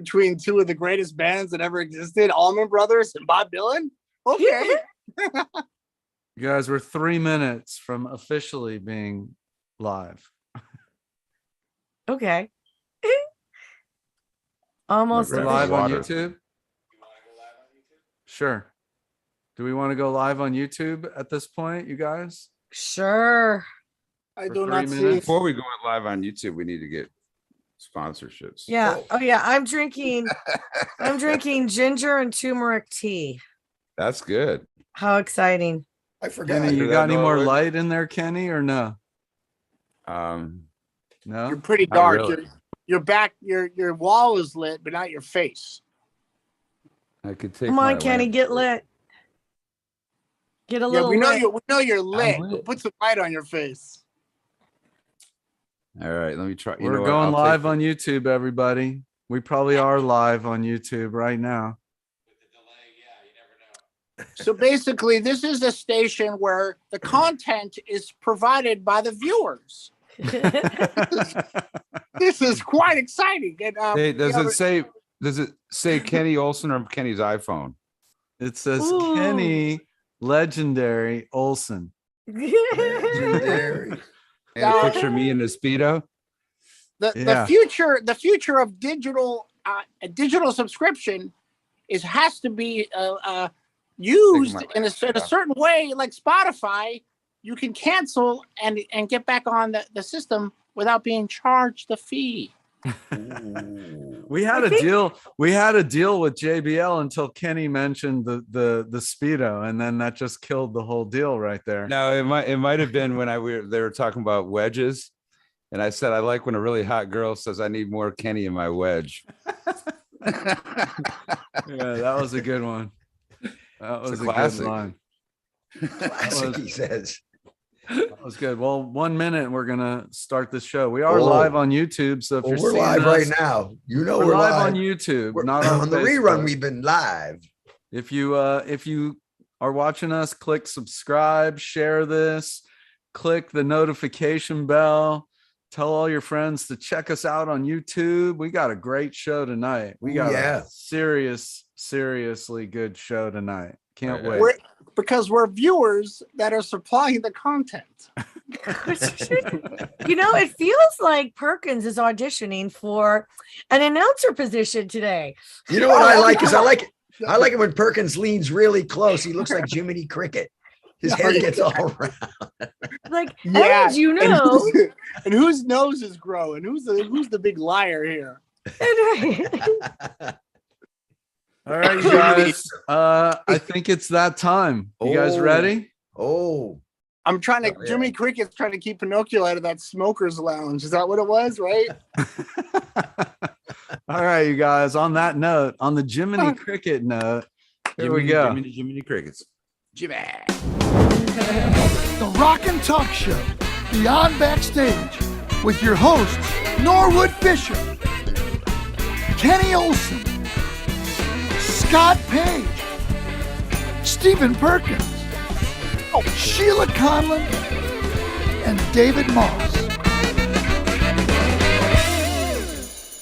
between two of the greatest bands that ever existed, Allman Brothers and Bob Dylan. Okay. You guys, we're 3 minutes from officially being live. Okay. Almost. We're live on YouTube. Sure. Do we want to go live on YouTube at this point, you guys? Sure. I For do 3 not see. minutes? Before we go live on YouTube, we need to get sponsorships. Yeah. Oh yeah. I'm drinking ginger and turmeric tea. That's good. How exciting. I forgot. Kenny, you Did got I any know more it? light in there, Kenny, or no? You're No? pretty Not dark. really. Your back, your wall is lit, but not your face. I could take. Come my on, Kenny, lamp. get lit. Get a Yeah, little we know lit. you're lit. lit. But put some light on your face. All right, let me try. We're going live on YouTube, everybody. We probably are live on YouTube right now. So basically, this is a station where the content is provided by the viewers. This is quite exciting. And, Hey, does it say Kenny Olson or Kenny's iPhone? It says Ooh. Kenny Legendary Olson. Legendary. And a picture of me in the Speedo. Yeah. The future of digital subscription has to be used in a certain way, like Spotify. You can cancel and get back on the system without being charged the fee. We had a deal. We had a deal with JBL until Kenny mentioned the Speedo, and then that just killed the whole deal right there. No, it might have been when they were talking about wedges, and I said I like when a really hot girl says I need more Kenny in my wedge. Yeah, that was a good one. That was a a good classic. line. Classic, he says. That was good. Well, 1 minute, and we're gonna start the show. We are Oh. live on YouTube, so if Well, you're we're seeing live us, right now. You know we're we're live live on YouTube, We're- not on the Facebook. rerun. We've been live. If you are watching us, click subscribe, share this, click the notification bell, tell all your friends to check us out on YouTube. We got a great show tonight. We got Yeah. a seriously good show tonight. Can't Right. wait. Because we're viewers that are supplying the content. It feels like Perkins is auditioning for an announcer position today. You know what I like is I like it when Perkins leans really close. He looks like Jiminy Cricket. His hair gets all around. Like, Yeah, and you know, And whose nose is growing? Who's the big liar here? All right, you guys. I think it's that time. You guys Oh. ready? Oh, I'm trying to. Oh, yeah. Jimmy Cricket's trying to keep Pinocchio out of that smokers lounge. Is that what it was? Right? All right, you guys. On that note, on the Jiminy Cricket note, here we go. Jiminy Crickets. Jimmy. The Rock and Talk Show, Beyond Backstage, with your hosts, Norwood Fisher, Kenny Olson, Scott Page, Stephen Perkins, Sheila Conlon, and David Moss.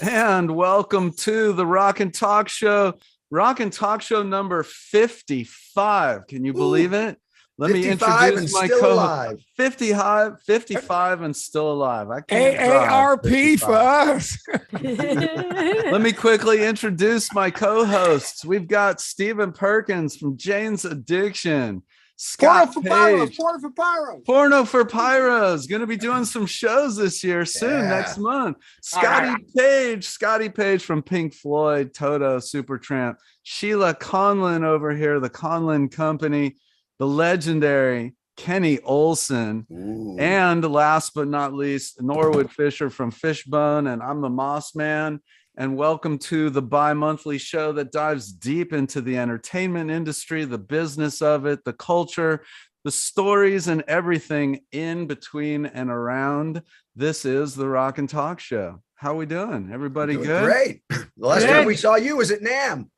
And welcome to the Rock and Talk Show. Rock and Talk Show number 55. Can you believe it? Let me 55 introduce and my still co alive. 55 and still alive. I can't drive AARP 55. first. Let me quickly introduce my co-hosts. We've got Stephen Perkins from Jane's Addiction, Scott Page, Porno for Pyros, going to be doing some shows this year soon, Yeah. next month. Scotty Page from Pink Floyd, Toto, Supertramp, Sheila Conlon over here, the Conlon Company, the legendary Kenny Olson, Ooh. and last but not least, Norwood Fisher from Fishbone, and I'm the Moss Man. And welcome to the bi-monthly show that dives deep into the entertainment industry, the business of it, the culture, the stories, and everything in between and around. This is the Rock and Talk Show. How we doing? Everybody Doing good? Great. The last Good. time we saw you was at NAM.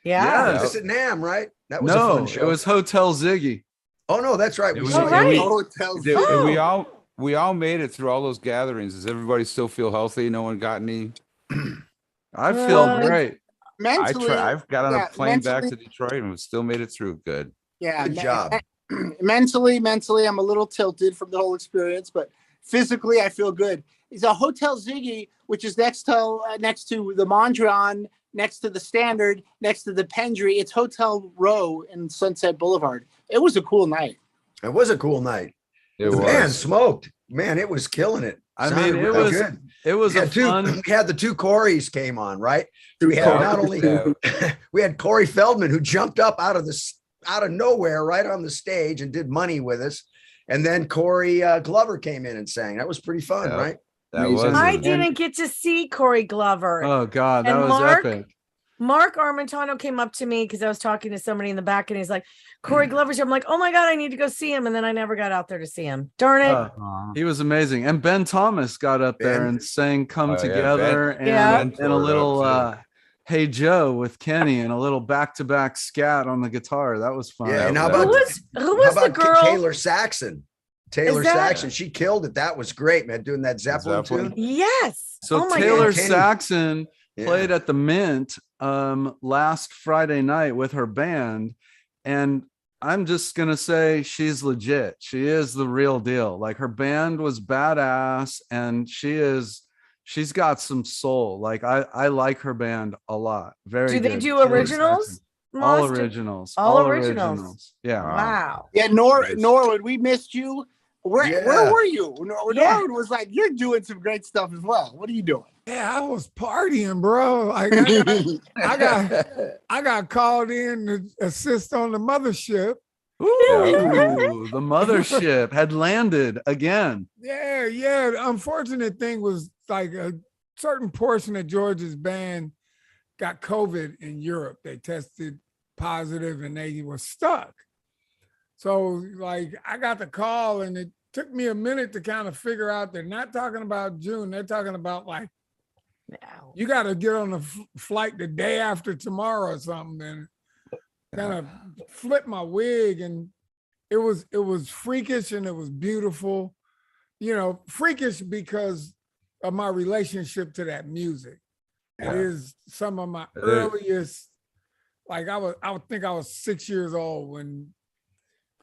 yeah. Yeah. Was this at NAM, right? That was a No, fun show. it was Hotel Ziggy. Oh no, that's right. It We was- saw Oh, you. right. Hotels. And we all made it through all those gatherings. Does everybody still feel healthy? No one got any? I feel great. Mentally, I've got on a plane back to Detroit and still made it through. Good. Yeah, Good job. Mentally, I'm a little tilted from the whole experience, but physically, I feel good. It's a Hotel Ziggy, which is next to the Mondrian, next to the Standard, next to the Pendry. It's Hotel Row in Sunset Boulevard. It was a cool night. It was a cool night. It The was. band smoked. Man, it was killing it. I mean, it Really was good. it was We a had two. fun. We had the two Corys came on, right? We had not only we had Corey Feldman, who jumped up out of nowhere right on the stage and did Money with us, and then Corey Glover came in and sang. That was pretty fun, right? That was. I didn't get to see Corey Glover. Oh God, that And was Mark- epic. Mark Armentano came up to me because I was talking to somebody in the back, and he's like, Corey Glover's here. I'm like, oh my God, I need to go see him. And then I never got out there to see him. Darn it. He was amazing. And Ben Thomas got up there and sang Come Together and a little Hey Joe with Kenny and a little back-to-back scat on the guitar. That was fun. Yeah, and how about the girl? Taylor Saxon? Taylor Saxon, she killed it. That was great, man, doing that Zeppelin tune. Yes. So oh my Taylor God. Saxon played at the Mint last Friday night with her band, and I'm just gonna say she's legit. She is the real deal. Like, her band was badass, and she's got some soul. Like, I like her band a lot. Very Do they good. do Taylor originals? Saxon. All originals. All originals. Yeah. Wow. Yeah, Norwood, we missed you. Where were you? Norwood was like, you're doing some great stuff as well. What are you doing? Yeah, I was partying, bro. Like, I got called in to assist on the mothership. Ooh, the mothership had landed again. Yeah. The unfortunate thing was, like, a certain portion of George's band got COVID in Europe. They tested positive and they were stuck. So, like, I got the call, and it took me a minute to kind of figure out they're not talking about June. They're talking about, like, you got to get on a flight the day after tomorrow or something, and kind of flip my wig. And it was freakish, and it was beautiful, freakish because of my relationship to that music. It is some of my earliest, like, I would think I was 6 years old when,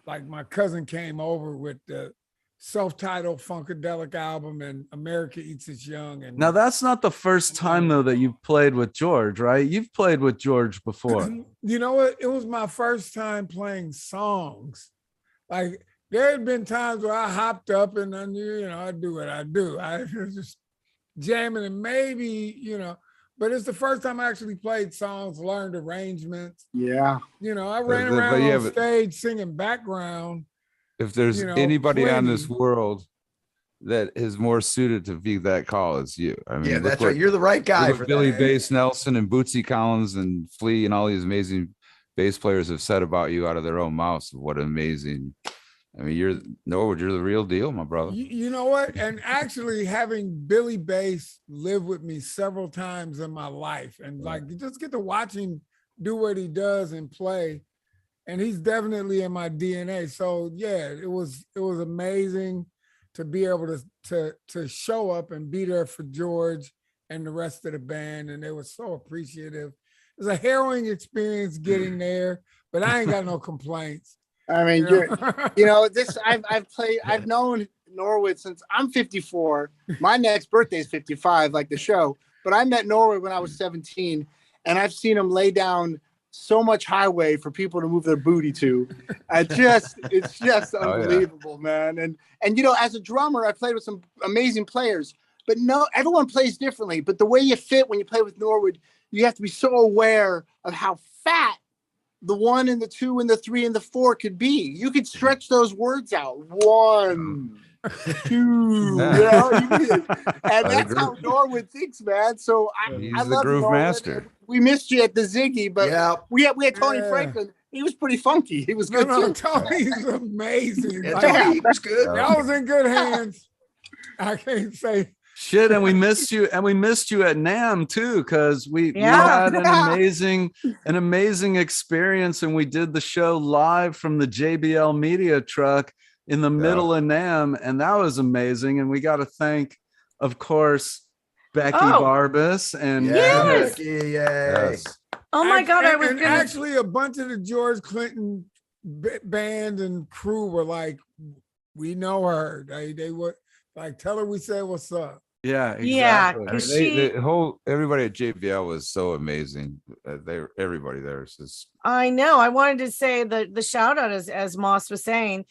like, my cousin came over with the self-titled Funkadelic album and America Eats Its Young. And now, that's not the first time, though, that you've played with George, right? You've played with George before. You know what? It was my first time playing songs. Like, there had been times where I hopped up and I knew, I do what I do. I was just jamming, and maybe, but it's the first time I actually played songs, learned arrangements. Yeah. I ran around on stage singing background. If there's anybody on this world that is more suited to be that call, it's you. I mean, that's right. You're the right guy for Billy that. Bass Nelson and Bootsy Collins and Flea and all these amazing bass players have said about you out of their own mouths. What amazing. I mean, you're the real deal, my brother. You know what? And actually, having Billy Bass live with me several times in my life, and like, you just get to watch him do what he does and play. And he's definitely in my DNA. So yeah, it was amazing to be able to show up and be there for George and the rest of the band. And they were so appreciative. It was a harrowing experience getting there, but I ain't got no complaints. I mean, I've known Norwood since I'm 54. My next birthday is 55, like the show. But I met Norwood when I was 17, and I've seen him lay down so much highway for people to move their booty to. It's just unbelievable, man. And as a drummer, I played with some amazing players, but everyone plays differently. But the way you fit when you play with Norwood, you have to be so aware of how fat the 1 and the 2 and the 3 and the 4 could be. You could stretch those words out. 1, 2, and that's how Norwood thinks, man. So I He's love the groove Norwood. master. We missed you at the Ziggy, but we had Tony Franklin. He was pretty funky. He was good too. Tony's amazing. He was good. I was in good hands. I can't say shit. And we missed you at NAMM too, because we had an amazing experience, and we did the show live from the JBL media truck in the middle of NAMM, and that was amazing. And we got to thank, of course, Becky Oh. Barbas, and Yes. Becky, yay. Yes. Oh my God, I was And gonna. actually a bunch of the George Clinton band and crew were like, we know her. They were like, tell her we said what's up. yeah, Yeah, exactly. I mean, because she. the whole everybody at JBL was so amazing. Everybody there is just I know. I wanted to say the shout out as Moss was saying,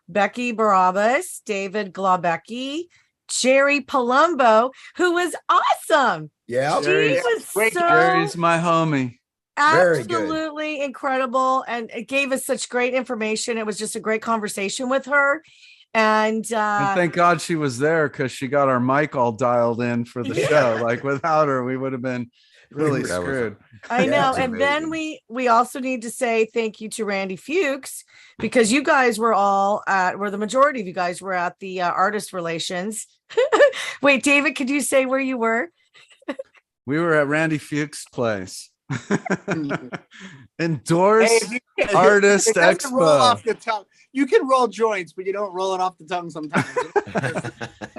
Becky Barabbas, David Glabecki, Jerry Palumbo, who was awesome. Yeah. She Jerry's- was great so Jerry's my homie. Very good. absolutely incredible, and it gave us such great information. It was just a great conversation with her, and And thank God she was there because she got our mic all dialed in for the show. Like without her, we would have been really That was- screwed. I Yeah, know. it's And then we also need to say thank you to Randy Fuchs, because you guys were all the majority of you guys were at the artist relations. Wait, David, could you say where you were? We were at Randy Fuchs' place. Endorsed Hey, if Artist it doesn't roll Expo. off the tongue. You can roll joints, but you don't roll it off the tongue sometimes.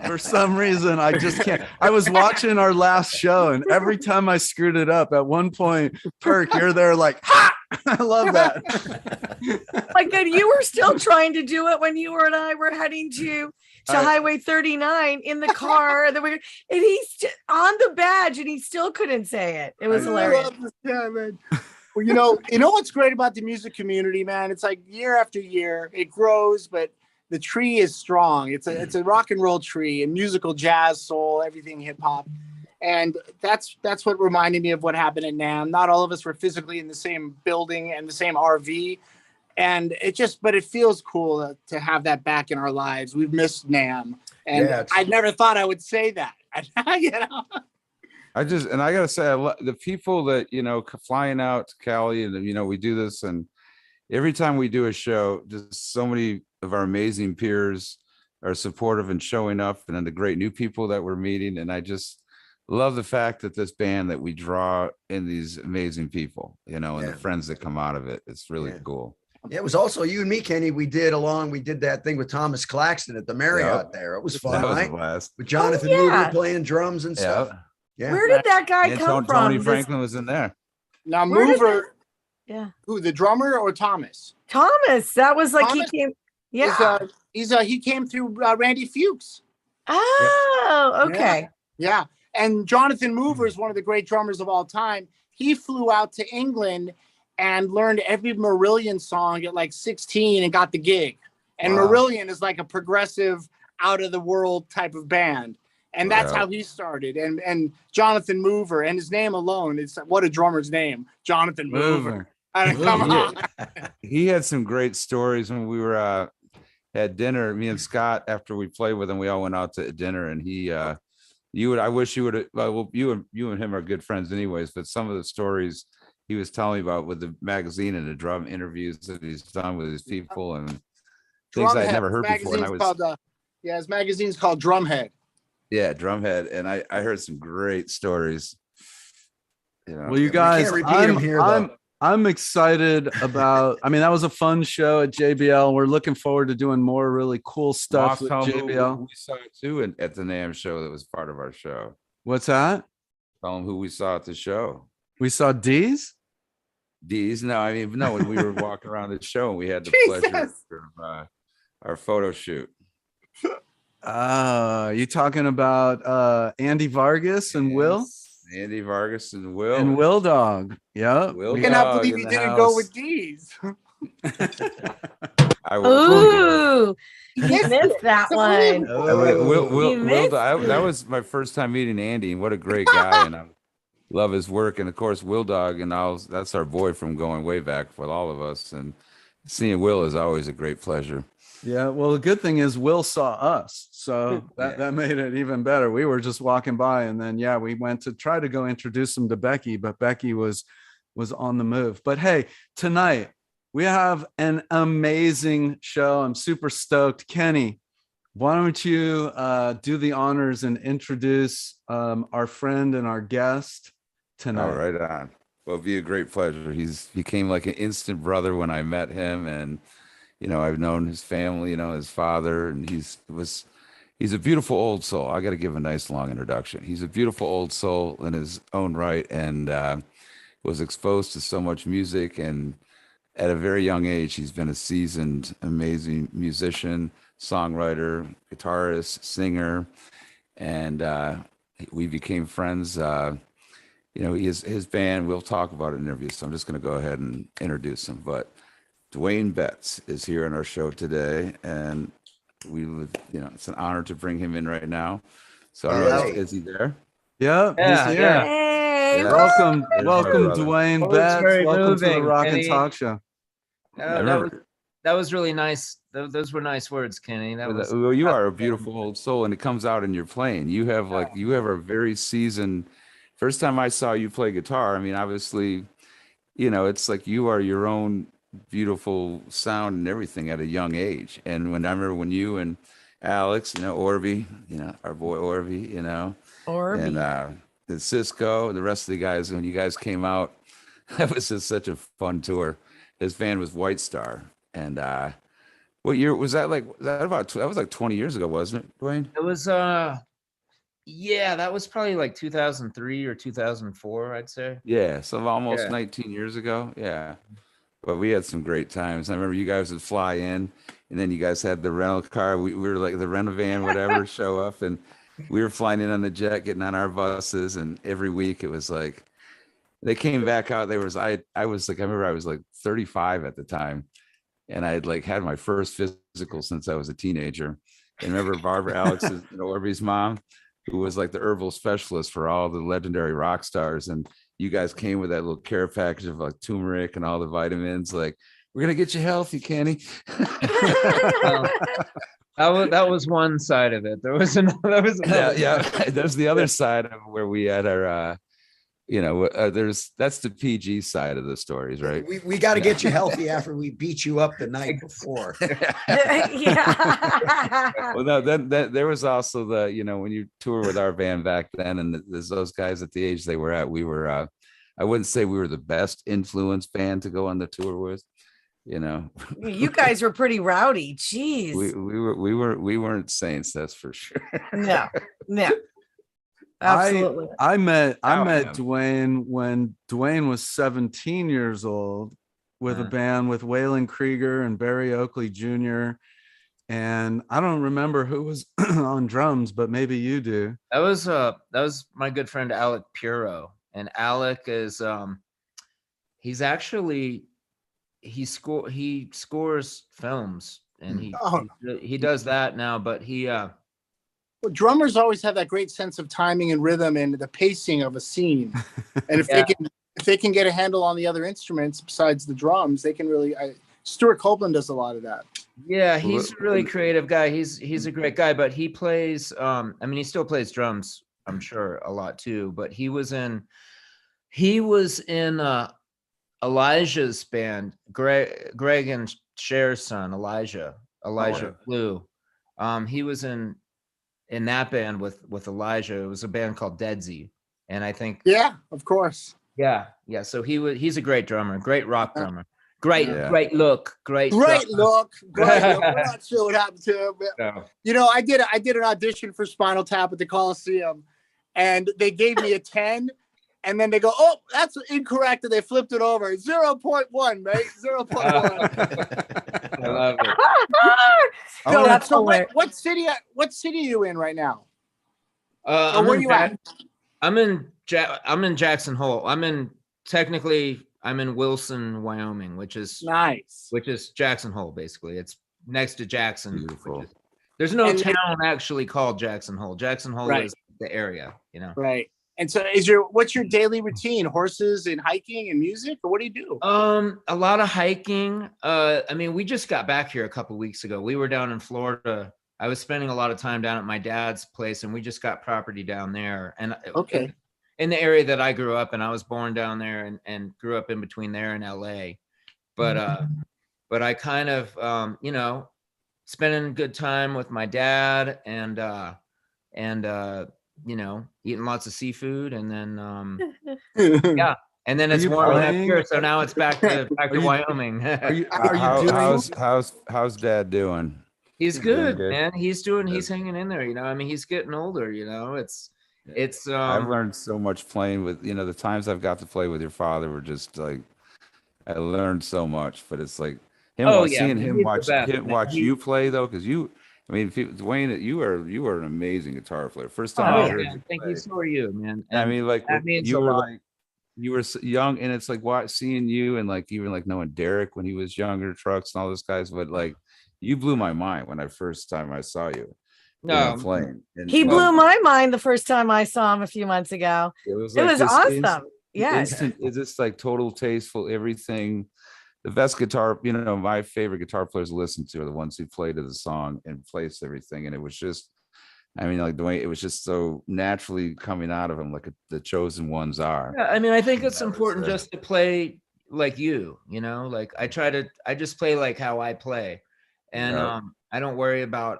For some reason, I just can't. I was watching our last show, and every time I screwed it up, at one point, Perk, you're there like, ha! I love that. My God, you were still trying to do it when you and I were heading to Highway 39 in the car. And he's on the badge and he still couldn't say it. It was hilarious. Yeah, man. Well, you know what's great about the music community, man? It's like year after year, it grows, but the tree is strong. It's a rock and roll tree, and musical, jazz, soul, everything hip hop. And that's what reminded me of what happened at NAMM. Not all of us were physically in the same building and the same RV. And but it feels cool to have that back in our lives. We've missed NAMM. And Yeah, I never thought I would say that. You know? I gotta say, the people that flying out to Cali, and we do this, and every time we do a show, just so many of our amazing peers are supportive and showing up, and then the great new people that we're meeting, and I just love the fact that this band that we draw in these amazing people, and the friends that come out of it. It's really cool. Yeah, it was also you and me, Kenny. We did that thing with Thomas Claxton at the Marriott there. It was fun, That was a right? blast. With Jonathan yeah. Moody playing drums and stuff. Yeah. Where did that guy And come Tony from? Franklin was in there. Now, Where did Mover, Yeah. who, the drummer or Thomas? Thomas. That was like Thomas he came. Yeah. He came through Randy Fuchs. Oh, okay. Yeah. And Jonathan Mover is one of the great drummers of all time. He flew out to England and learned every Marillion song at like 16 and got the gig. And Wow. Marillion is like a progressive, out of the world type of band. And that's Wow. how he started. And Jonathan Mover, and his name alone is what a drummer's name, Jonathan Mover. I mean, come on. He had some great stories when we were at dinner. Me and Scott, after we played with him, we all went out to dinner, and I wish you would. Well, you and him are good friends, anyways. But some of the stories he was telling me about with the magazine and the drum interviews that he's done with his people and things I'd never heard before. And I was his magazine's called Drumhead. Yeah, Drumhead, and I heard some great stories. Well, you guys, can't repeat 'em here, though. I'm excited about. I mean, that was a fun show at JBL. We're looking forward to doing more really cool stuff with JBL. We saw it too at the NAMM show. That was part of our show. What's that? Tell them who we saw at the show. We saw D's. D's? No, I mean, no. When we were walking around the show, and we had the pleasure of our photo shoot. You talking about Andy Vargas and Will? Andy Vargas and Will. And Will Dog. Yeah. Will I cannot Dog believe in you the didn't go house. with D's. I will. Ooh, you missed that one. That was my first time meeting Andy, and what a great guy. And I love his work. And of course, Will Dog, and that's our boy from going way back with all of us. And seeing Will is always a great pleasure. Yeah, well, the good thing is Will saw us, so that made it even better. We were just walking by, and then we went to try to go introduce him to Becky, but Becky was on the move. But hey, tonight we have an amazing show. I'm super stoked. Kenny, why don't you do the honors and introduce our friend and our guest tonight? All right on. Well, it'd be a great pleasure. He's became like an instant brother when I met him, and I've known his family, his father, and he's a beautiful old soul. I got to give a nice long introduction. He's a beautiful old soul in his own right, and was exposed to so much music. And at a very young age, he's been a seasoned, amazing musician, songwriter, guitarist, singer, and we became friends. His band, we'll talk about it in interviews, so I'm just going to go ahead and introduce him. But Duane Betts is here on our show today, and we would, it's an honor to bring him in right now. So is he there? Yeah, he's here. Hey, Yeah. Welcome, There's my welcome, brother. Duane That was Betts. very Welcome to the moving, Rock and Kenny. Talk Show. That was really nice. Those were nice words, Kenny. Well, you are a beautiful old soul, and it comes out in your playing. You have a very seasoned. First time I saw you play guitar, I mean, obviously, it's like you are your own beautiful sound and everything at a young age. And I remember when you and Alex, Orby, our boy Orby, Orby. and Cisco, the rest of the guys, when you guys came out, that was just such a fun tour. His band was White Star, and what year was that? That was like 20 years ago, wasn't it, Duane? It was yeah, that was probably like 2003 or 2004, I'd say. Yeah, so almost 19 years ago. Yeah, but we had some great times. I remember you guys would fly in, and then you guys had the rental car. We were like the rental van, whatever, show up, and we were flying in on the jet, getting on our buses, and every week it was like they came back out. I remember I was like 35 at the time, and I had had my first physical since I was a teenager. And remember Barbara Alex's, Orby's mom, who was like the herbal specialist for all the legendary rock stars. And you guys came with that little care package of like turmeric and all the vitamins. Like, we're going to get you healthy, Kenny. That was one side of it. There was another. Yeah. There's the other side of where we had our, that's the PG side of the stories, right? We got to get you healthy after we beat you up the night before. Yeah. Well, no, then there was also the, when you tour with our band back then, and there's those guys at the age they were at, we were, I wouldn't say we were the best influence band to go on the tour with, You guys were pretty rowdy. Jeez. We weren't saints, that's for sure. No. Absolutely. I met Duane when Duane was 17 years old with a band with Waylon Krieger and Barry Oakley Jr. And I don't remember who was on drums, but maybe you do. That was my good friend Alec Puro. And Alec is he scores films, and he does that now, but Well, drummers always have that great sense of timing and rhythm and the pacing of a scene. And if they can get a handle on the other instruments besides the drums, they can really. Stuart Copeland does a lot of that. Yeah, he's a really creative guy. He's a great guy, but he plays. He still plays drums, I'm sure, a lot too. But he was in Elijah's band, Greg and Cher's son, Elijah Blue. He was in that band with Elijah. It was a band called Deadsy, and I think of course. Yeah. So he's a great drummer, great rock drummer, great look. We're not sure what happened to him. No. I did an audition for Spinal Tap at the Coliseum, and they gave me a 10. And then they go, oh, that's incorrect. And they flipped it over. 0.1, mate. 0.1. I love it. No, that's so what city are you in right now? Where are you at? I'm in Jackson Hole. I'm in Wilson, Wyoming, which is nice. Which is Jackson Hole, basically. It's next to Jackson. Beautiful. There's no town actually called Jackson Hole. Jackson Hole is the area, Right. And so what's your daily routine? Horses and hiking and music, or what do you do? A lot of hiking. We just got back here a couple weeks ago. We were down in Florida. I was spending a lot of time down at my dad's place, and we just got property down there. And in the area that I grew up in, I was born down there and grew up in between there and LA. But I kind of spending good time with my dad and eating lots of seafood, and then and then it's warm enough here, so now it's back to Wyoming. How's Dad doing? He's doing good, good. man. He's hanging in there, you know. I mean, he's getting older, you know. I've learned so much playing with, the times I've got to play with your father were just like, I learned so much, but it's like Oh yeah, seeing man, him he's the best, man. watch you play though. Cause Dwayne, you are an amazing guitar player. First time I Oh heard man, you thank play, you. So are you, man. I And mean, like that means you a were lot. like, you were young, and it's like seeing you and like even like knowing Derek when he was younger, Trucks and all those guys, but like you blew my mind when I first time I saw you, No, playing. And He blew my mind the first time I saw him a few months ago. it was It like was this awesome. Yes. instant, it's just like total tasteful, everything. The best guitar, my favorite guitar players to listen to are the ones who play to the song and place everything. And it was just, I mean, like the way it was just so naturally coming out of him, like the chosen ones are. yeah, I mean, I think it's That was, important just to play like you know, like I just play like how I play. And I don't worry about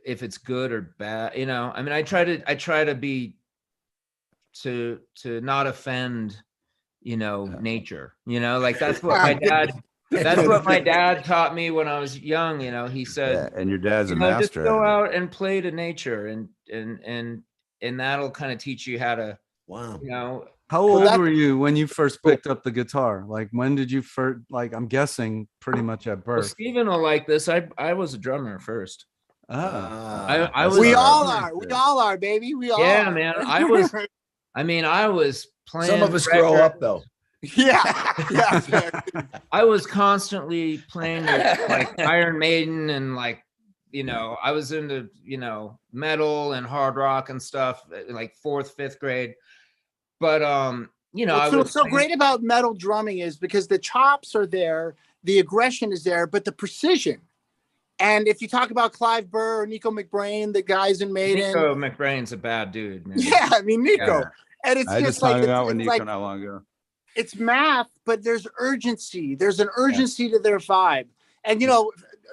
if it's good or bad, you know. I mean, I try to be to not offend, nature, like that's what my dad taught me when I was young. He said, and your dad's a just master. go at it. out and play to nature, and that'll kind of teach you how to, Wow. How old were you when you first picked up the guitar? Like, when did you first, like, I'm guessing pretty much at Well, birth. Stephen will like this. I was a drummer first. I was. We all are, baby. We all Yeah, are. man. I was playing. Some of us grow up though. Yeah. I was constantly playing with like Iron Maiden and like, I was into, metal and hard rock and stuff, like 4th, 5th grade. But What's so great about metal drumming is because the chops are there, the aggression is there, but the precision. And if you talk about Clive Burr or Nico McBrain, the guys in Maiden, Nico McBrain's a bad dude, man. Yeah, I mean Nico, Yeah. and it's I just just like hung out with it's Nico like, not long ago. it's math, but there's urgency. There's an urgency to their vibe. And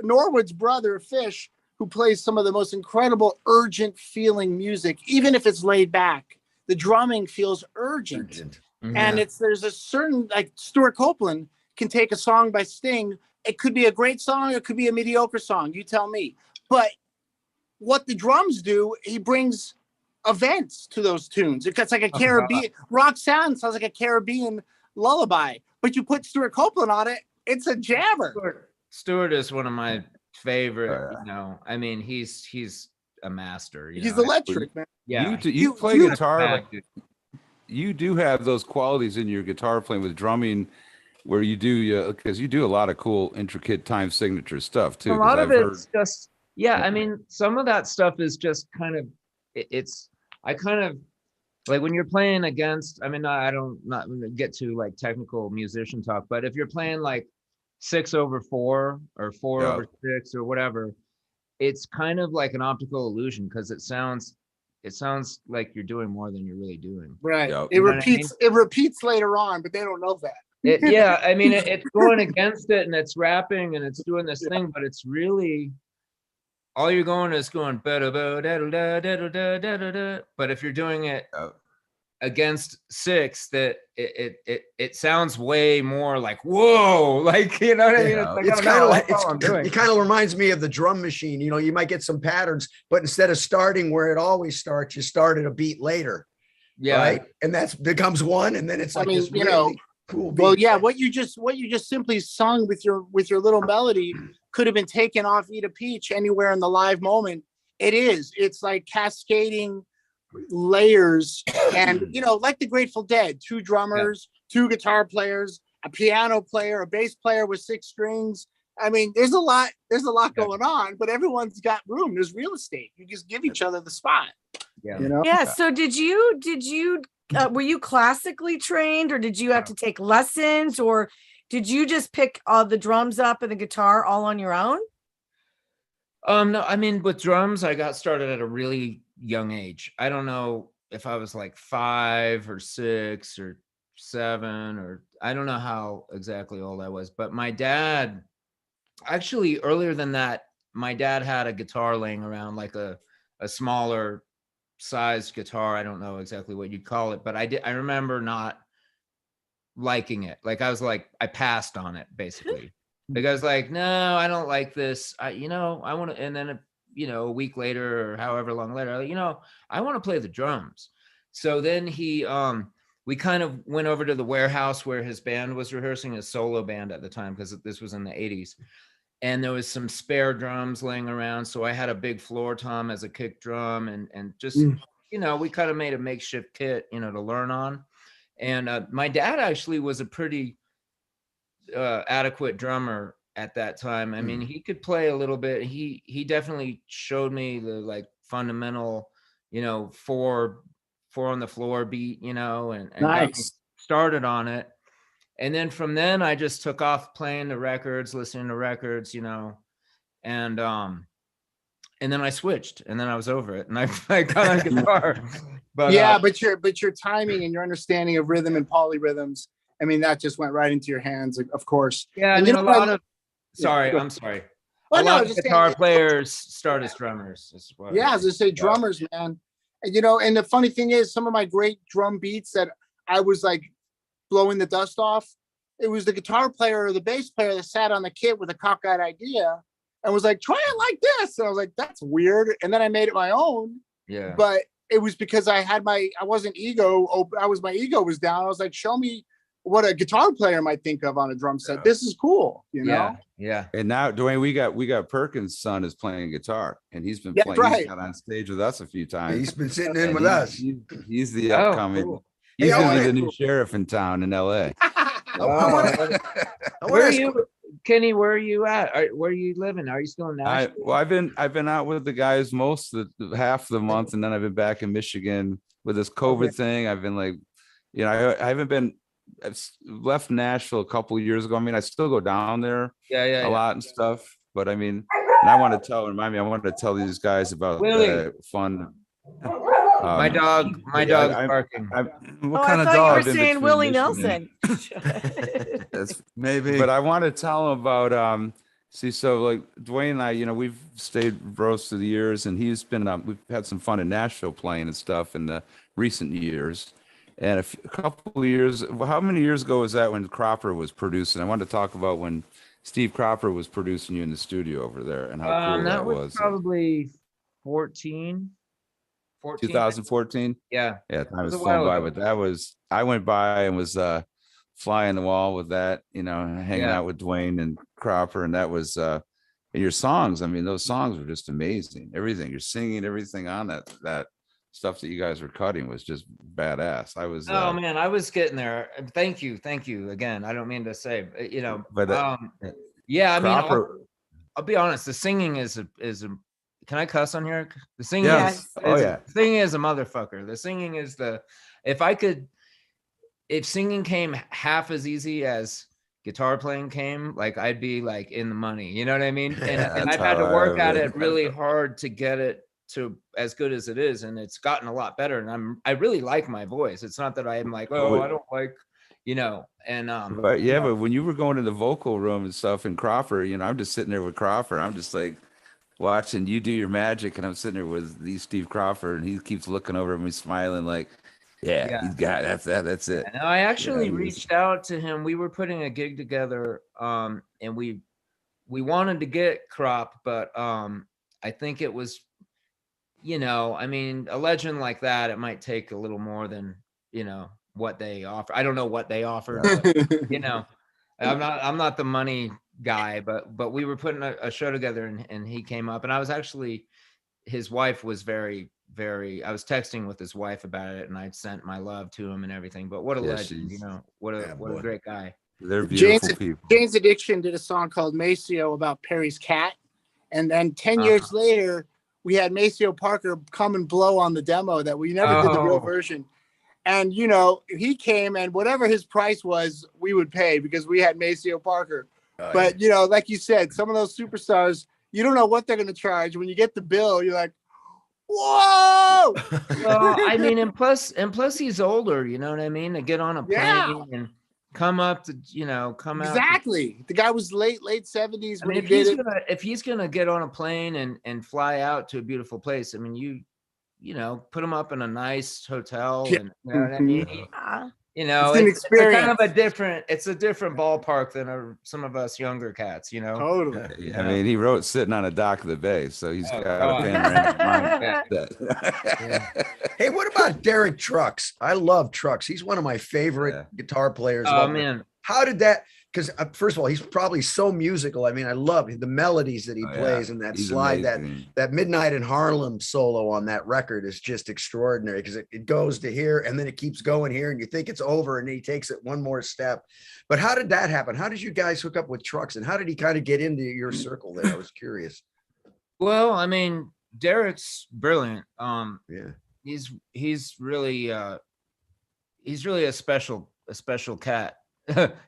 Norwood's brother Fish, who plays some of the most incredible urgent feeling music, even if it's laid back, the drumming feels urgent. And there's a certain, like Stuart Copeland can take a song by Sting. It could be a great song, it could be a mediocre song, you tell me. But what the drums do, he brings events to those tunes. It's like a Caribbean rock sounds like a Caribbean lullaby, but you put Stuart Copeland on it, it's a jammer. Stuart is one of my favorite. I mean, he's a master. He's electric, man. Yeah, you play guitar. Like, you do have those qualities in your guitar playing with drumming, where you do, because you do a lot of cool, intricate time signature stuff too. A lot of it's just, I mean, some of that stuff is just kind of, I kind of like when you're playing against, I mean, I don't not get to like technical musician talk, but if you're playing like 6/4 or 4/6 or whatever, it's kind of like an optical illusion because it sounds like you're doing more than you're really doing. Right. It repeats later on, but they don't know that. I mean, it's going against it and it's rapping and it's doing this thing, but it's really all you're going is going. But if you're doing it against 6, that it sounds way more like whoa, like what I mean. It's kind of like it kind of reminds me of the drum machine. You might get some patterns, but instead of starting where it always starts, you start at a beat later. Yeah, right. And that becomes one, and then it's like this really cool beat. Well, yeah, what you just simply sung with your little melody could have been taken off Eat a Peach anywhere in the live moment. It's like cascading layers, and like the Grateful Dead, 2 drummers, 2 guitar players, a piano player, a bass player with 6 strings. I mean, there's a lot going on, but everyone's got room. There's real estate. You just give each other the spot. So did you were you classically trained, or did you have to take lessons, or did you just pick all the drums up and the guitar all on your own? No, I mean, with drums, I got started at a really young age. I don't know if I was like 5 or 6 or 7, or I don't know how exactly old I was, but my dad, actually earlier than that, my dad had a guitar laying around, like a smaller sized guitar. I don't know exactly what you'd call it, but I remember not liking it. Like I was like, I passed on it basically. The guy's like, no, I don't like this. I want to, and then, a week later or however long later, I want to play the drums. So then we kind of went over to the warehouse where his band was rehearsing, his solo band at the time, because this was in the 80s. And there was some spare drums laying around. So I had a big floor tom as a kick drum and just, we kind of made a makeshift kit, to learn on. And my dad actually was a pretty adequate drummer at that time. I mean, he could play a little bit. He definitely showed me the like fundamental, 4 on the floor beat, and got me started on it. And then from then I just took off playing the records, listening to records, and then I switched, and then I was over it, and I got on guitar. But but your timing and your understanding of rhythm and polyrhythms, I mean, that just went right into your hands, of course. Yeah, I mean, a lot of I'm sorry. Well, a lot of guitar players start as drummers. Yeah, as I say, drummers, man. And, and the funny thing is, some of my great drum beats that I was like blowing the dust off, it was the guitar player or the bass player that sat on the kit with a cockeyed idea and was like, try it like this. And I was like, that's weird. And then I made it my own. Yeah. But it was because my ego was down. I was like, show me what a guitar player might think of on a drum set. This is cool, Yeah. And now, Duane, we got Perkins' son is playing guitar, and he's been playing. Right. He's got on stage with us a few times. He's been sitting in with us. He's the upcoming. Cool. He's gonna be the new sheriff in town in LA. Where are you, Kenny? Where are you at? Where are you living? Are you still in Nashville? I've been out with the guys half of the month, and then I've been back in Michigan with this COVID thing. I've been like, I've left Nashville a couple of years ago. I mean, I still go down there a lot and stuff, but I mean, and I want to tell these guys about the fun. My dog's barking. What kind of I thought dog? you were saying Willie Nelson. That's maybe. But I want to tell him about so like Duane and I, we've stayed bros through the years, and he's been we've had some fun in Nashville playing and stuff in the recent years. And a couple of years, how many years ago was that when Cropper was producing? I wanted to talk about when Steve Cropper was producing you in the studio over there and how cool that was. Probably 14. 2014. Yeah. Time was flown by, but I went by and was flying the wall with that, hanging out with Duane and Cropper, and that was and your songs. I mean, those songs were just amazing. Everything you're singing, everything on that stuff that you guys were cutting was just badass. I was man, I was getting there. Thank you again. I don't mean to say, but I mean, I'll be honest, the singing is a can I cuss on here? The singing the singing is a motherfucker. The singing is if singing came half as easy as guitar playing came, like I'd be like in the money, you know what I mean? And I've had to work at it really hard to get it to as good as it is, and it's gotten a lot better, and I really like my voice. It's not that I'm like, I don't like, and but when you were going to the vocal room and stuff in Cropper, I'm just sitting there with Cropper, I'm just like watching you do your magic, and I'm sitting there with Steve Cropper, and he keeps looking over at me smiling like, he's got that's it. And I actually reached out to him. We were putting a gig together, and we wanted to get Crop, but I think it was, I mean, a legend like that, it might take a little more than, what they offer. I don't know what they offer, but, I'm not the money guy, but we were putting a show together, and he came up, and I was actually, his wife was very, very, I was texting with his wife about it, and I sent my love to him and everything, but what a legend, what a great guy. They're beautiful people. Jane's Addiction did a song called Maceo about Perry's cat. And then 10 years later, we had Maceo Parker come and blow on the demo that we never did the real version. And, he came, and whatever his price was, we would pay because we had Maceo Parker. But, like you said, some of those superstars, you don't know what they're going to charge. When you get the bill, you're like, whoa. Well, I mean, and plus he's older, you know what I mean? To get on a plane and come up to, come out. Exactly. The guy was late 70s. I mean, if he's gonna get on a plane and fly out to a beautiful place, I mean, you put him up in a nice hotel, and you know what I mean. You know, It's an it's kind of experience. it's a different ballpark than some of us younger cats, you know? Totally. I mean, he wrote sitting on a dock of the bay, so he's Oh, got God. a panoramic Yeah. Hey, what about Derek Trucks? I love Trucks. He's one of my favorite guitar players. Oh, man. How did that? Because first of all, he's probably so musical. I mean, I love the melodies that he plays, and that He's slide, amazing. that Midnight in Harlem solo on that record is just extraordinary, because it goes to here and then it keeps going here, and you think it's over, and he takes it one more step. But how did that happen? How did you guys hook up with Trucks, and how did he kind of get into your circle there? I was curious. Well, I mean, Derek's brilliant. Yeah, he's really a special cat.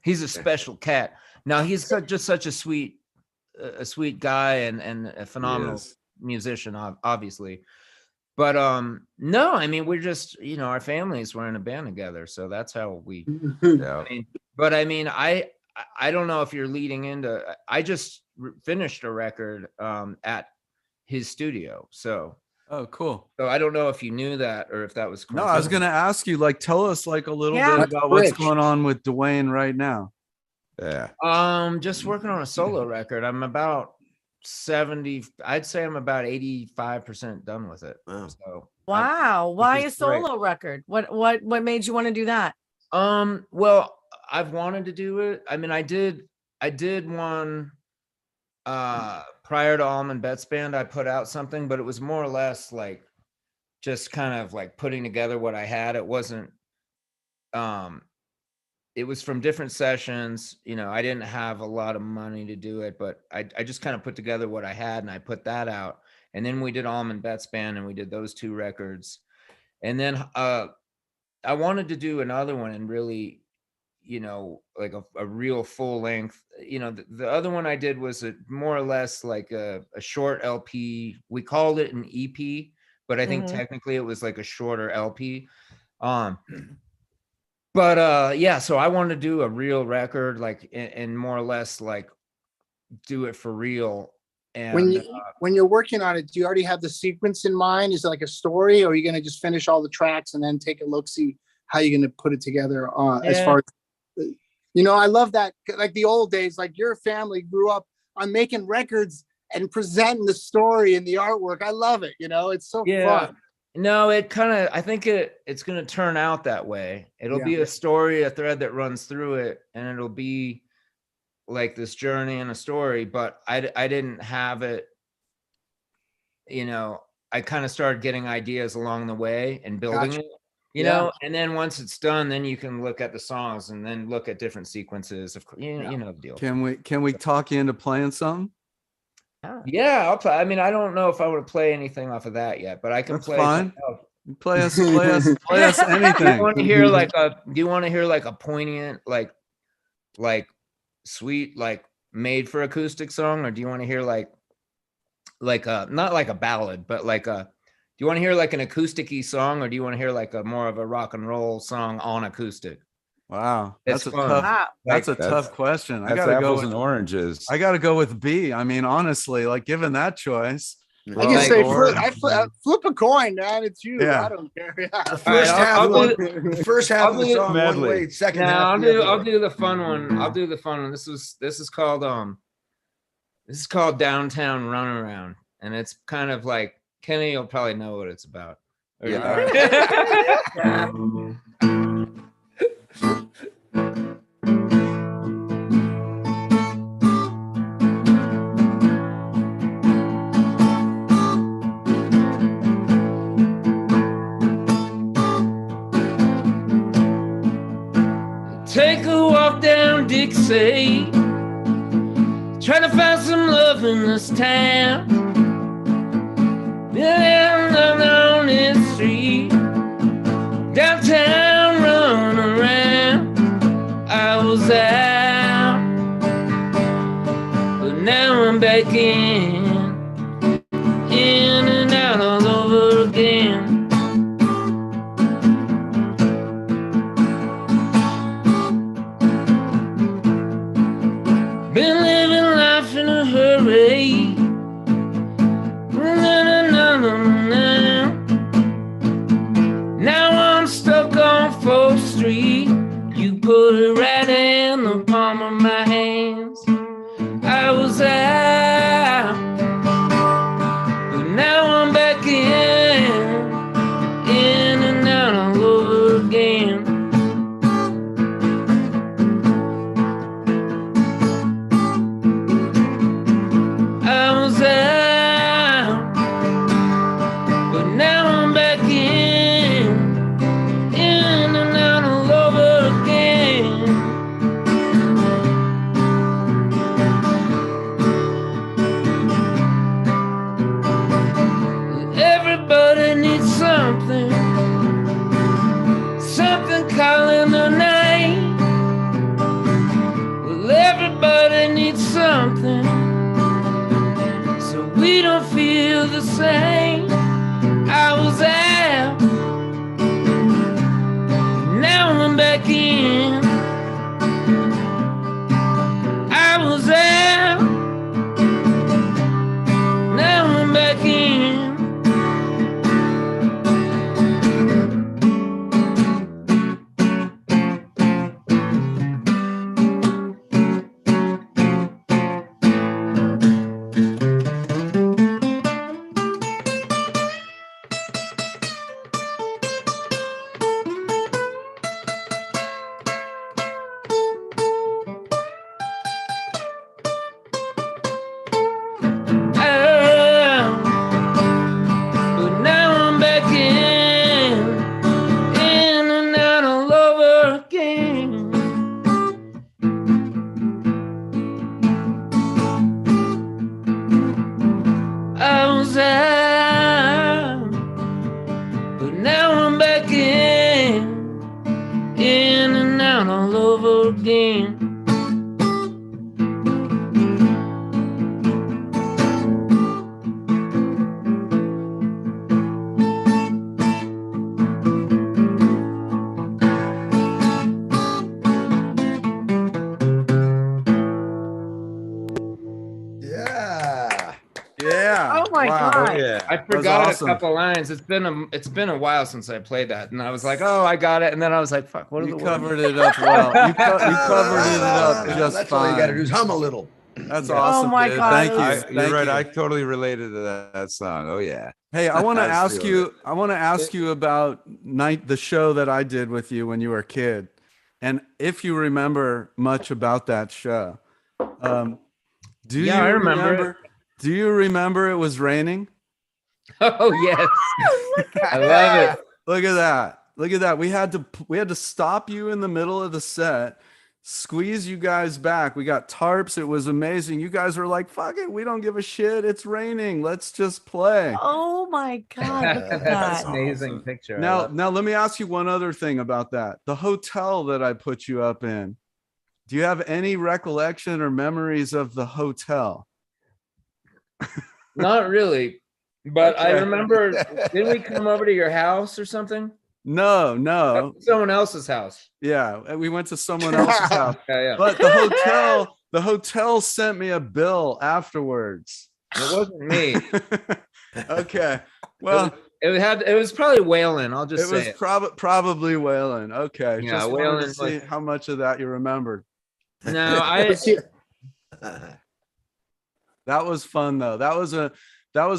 He's a special cat. Now he's just such a sweet guy and a phenomenal musician, obviously. But no, I mean, we're just, our families were in a band together, so that's how we. I mean, I don't know if you're leading into. I just finished a record at his studio, so. Oh, cool. So I don't know if you knew that or if that was. No, I was going to ask you, like, tell us like a little bit about what's going on with Duane right now. Yeah. Just working on a solo record. I'm about 70. I'd say I'm about 85% done with it. Wow. So Why a solo record? What made you want to do that? Well, I've wanted to do it. I mean, I did one prior to Duane Betts band. I put out something, but it was more or less like just kind of like putting together what I had. It wasn't it was from different sessions. I didn't have a lot of money to do it, but I just kind of put together what I had and I put that out. And then we did Duane Betts band and we did those 2 records. And then I wanted to do another one and really, like a real full length. The other one I did was more or less like a short LP. We called it an EP, but I think technically it was like a shorter LP. But yeah, so I wanted to do a real record, like, and more or less like do it for real. And when you're working on it, do you already have the sequence in mind? Is it like a story, or are you going to just finish all the tracks and then take a look, see how you're going to put it together? As far as, I love that, like the old days, like your family grew up on making records and presenting the story and the artwork. I love it. It's so fun. No, it kind of, I think it's going to turn out that way. It'll be a story, a thread that runs through it, and it'll be like this journey and a story, but I didn't have it, I kind of started getting ideas along the way and building it, and then once it's done, then you can look at the songs and then look at different sequences. Of course, you know the deal. Can we talk you into playing something? Yeah, I'll play. I mean, I don't know if I want to play anything off of that yet, but I can play. Fine. Play us anything. Do you want to hear like a poignant, like sweet, like made for acoustic song, or do you want to hear like a, not like a ballad, but like do you want to hear like an acoustic-y song, or do you want to hear like a more of a rock and roll song on acoustic? Wow, that's a tough question. I gotta go with oranges. I gotta go with B. I mean, honestly, like given that choice, I just say flip a coin, man. It's you. Yeah. I don't care. The first half of the song one way, second half. I'll do the fun one. I'll do the fun one. This is called Downtown Runaround, and it's kind of like, Kenny, you'll probably know what it's about. Take a walk down Dixie, try to find some love in this town. Been down this street, downtown, run around. I was out, but now I'm back in and out all over again. Been living life in a hurry. Now I'm stuck on 4th Street. right in the palm of my hands. I was out, but now I'm back in and out all over again. I was out, but now I'm back in and out all over again. Everybody needs something, something calling their name. Well, everybody needs something, so we don't feel the same. I was out, now I'm back in. I was out, now I'm back in. But now I'm back in and out all over again. I was out, but now I'm back in and out all over again. Yeah. Yeah. Oh my Wow. God. Yeah. I was forgot awesome. a couple lines. It's been a while since I played that, and I was like, oh, I got it, and then I was like, fuck, what are You the covered words? it up well. You covered it up just That's all you got to do fine. is hum a little. That's Yeah. awesome, Oh my dude. God, Thank it you. was- You're Thank right. you. I totally related to that song. Oh yeah. Hey, I want to I was ask feeling you. I want to ask you about the show that I did with you when you were a kid, and if you remember much about that show. Do Yeah, you I remember it. Do you remember it was raining? Oh yes, Look at I love it. Look at that. Look at that. We had to stop you in the middle of the set, squeeze you guys back. We got tarps. It was amazing. You guys were like, fuck it. We don't give a shit. It's raining. Let's just play. Oh my God. Look at That's that. an amazing picture. I Now, love it. now let me ask you one other thing about that. The hotel that I put you up in. Do you have any recollection or memories of the hotel? Not really, but I Okay. remember. Didn't we come over to your house or something? No. Someone else's house. Yeah, we went to someone else's house. Yeah. But the hotel sent me a bill afterwards. It wasn't me. Okay. Well, It was probably Waylon. I'll just it was say it. probably Waylon. Okay. Yeah, Just wanted to Waylon, see how much of that you remembered. No, I That was fun though. That was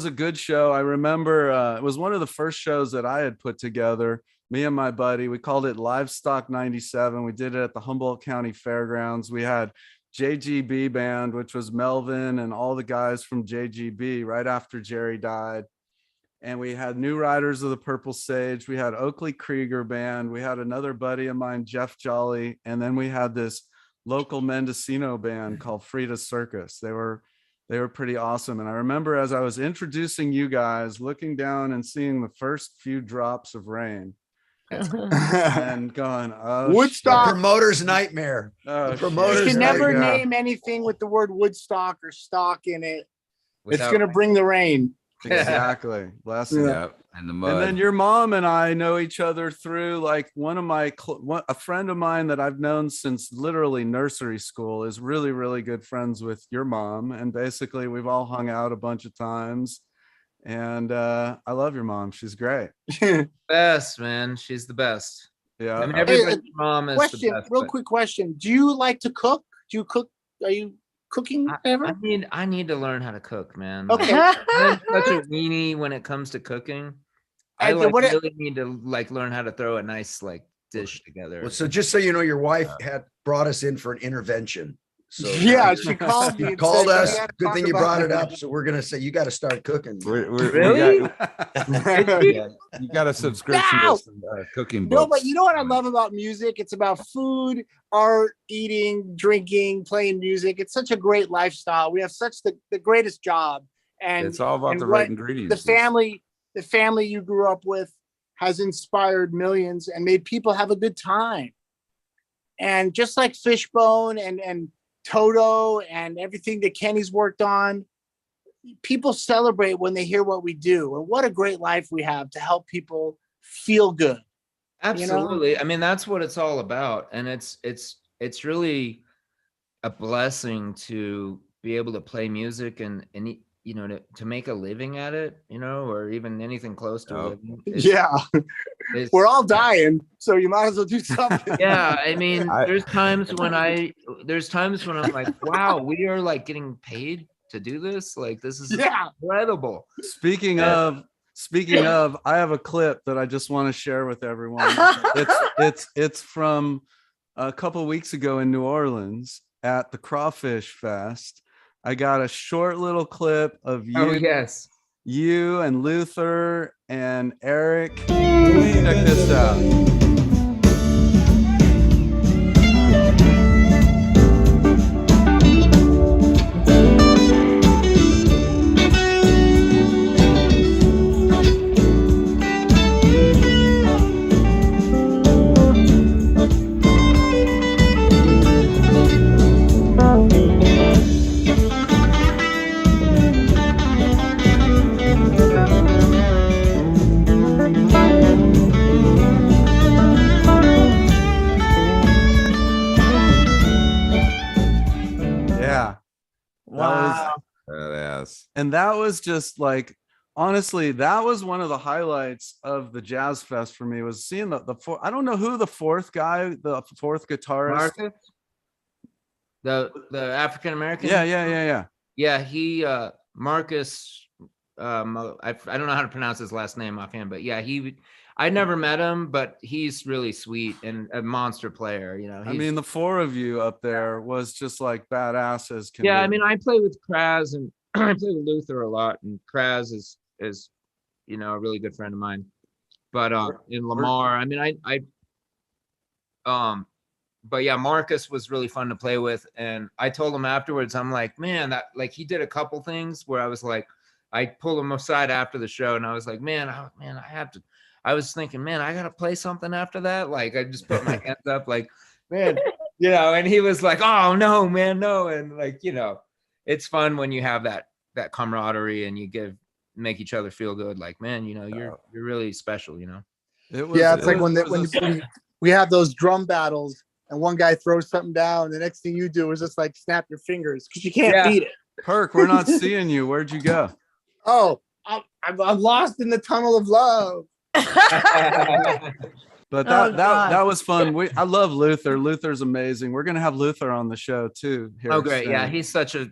a good show. I remember it was one of the first shows that I had put together. Me and my buddy, we called it Livestock 97. We did it at the Humboldt County Fairgrounds. We had JGB band, which was Melvin and all the guys from JGB right after Jerry died. And we had New Riders of the Purple Sage. We had Oakley Krieger band. We had another buddy of mine, Jeff Jolly. And then we had this local Mendocino band called Frida Circus. They were pretty awesome. And I remember as I was introducing you guys, looking down and seeing the first few drops of rain and going, oh, Woodstock. shit. Promoter's nightmare. Oh, The shit. promoter's You can There never you go. name anything with the word Woodstock or stock in it. It's without- going to bring the rain. Exactly. Blessing. Yeah. And the mud. And then your mom and I know each other through like a friend of mine that I've known since literally nursery school is really, really good friends with your mom. And basically we've all hung out a bunch of times. And I love your mom. She's great. Best, man. She's the best. Yeah. I mean, Hey, everybody's mom is the question, best, real but quick question. Do you like to cook? Do you cook? Are you cooking ever? I need to learn how to cook, man. Okay. I'm such a weenie when it comes to cooking. I And like what it- really need to like learn how to throw a nice like dish together. Well, so just so you know, your wife had brought us in for an intervention. So Yeah, she called me. she and called said, us. "We gotta Good talk thing you about brought it." it up. So we're gonna say you got to start cooking. Really? Yeah, you got a subscription No! to some cooking No, books. but you know what I love about music? It's about food, art, eating, drinking, playing music. It's such a great lifestyle. We have such the greatest job. And It's all about and the what right ingredients. the family you grew up with has inspired millions and made people have a good time. And just like Fishbone and Toto and everything that Kenny's worked on, people celebrate when they hear what we do. And what a great life we have to help people feel good. Absolutely. I mean, that's what it's all about. And it's really a blessing to be able to play music and you know, to make a living at it, you know, or even anything close to a living. We're all dying, so you might as well do something. Yeah, I mean, there's times when I'm like, wow, we are like getting paid to do this. Like, this is incredible. Speaking of, I have a clip that I just want to share with everyone. It's from a couple weeks ago in New Orleans at the Crawfish Fest. I got a short little clip of you. Oh, yes. You and Luther and Eric. Check this out. Wow. Yes. And that was just like, honestly, that was one of the highlights of the Jazz Fest for me, was seeing the four. I don't know who the fourth guitarist. Marcus? The African American? Yeah. He Marcus I don't know how to pronounce his last name offhand, but yeah, I never met him, but he's really sweet and a monster player, you know. I mean, the four of you up there was just like badass as can yeah, be. I mean, I play with Kraz and I play with Luther a lot, and Kraz is you know, a really good friend of mine. But in Lamar, I mean, but yeah, Marcus was really fun to play with. And I told him afterwards, I'm like, man, that like he did a couple things where I was like, I pulled him aside after the show and I was like, I was thinking, man, I got to play something after that. Like, I just put my hands up like, man, you know, and he was like, oh no, man, no. And like, you know, it's fun when you have that camaraderie and you make each other feel good. Like, man, you know, you're really special, you know? It's like when we have those drum battles and one guy throws something down, the next thing you do is just like snap your fingers because you can't beat it. Perk, we're not seeing you. Where'd you go? Oh, I'm lost in the tunnel of love. But that was fun. I love Luther. Luther's amazing. We're gonna have Luther on the show too. Here great. soon. Yeah, he's such a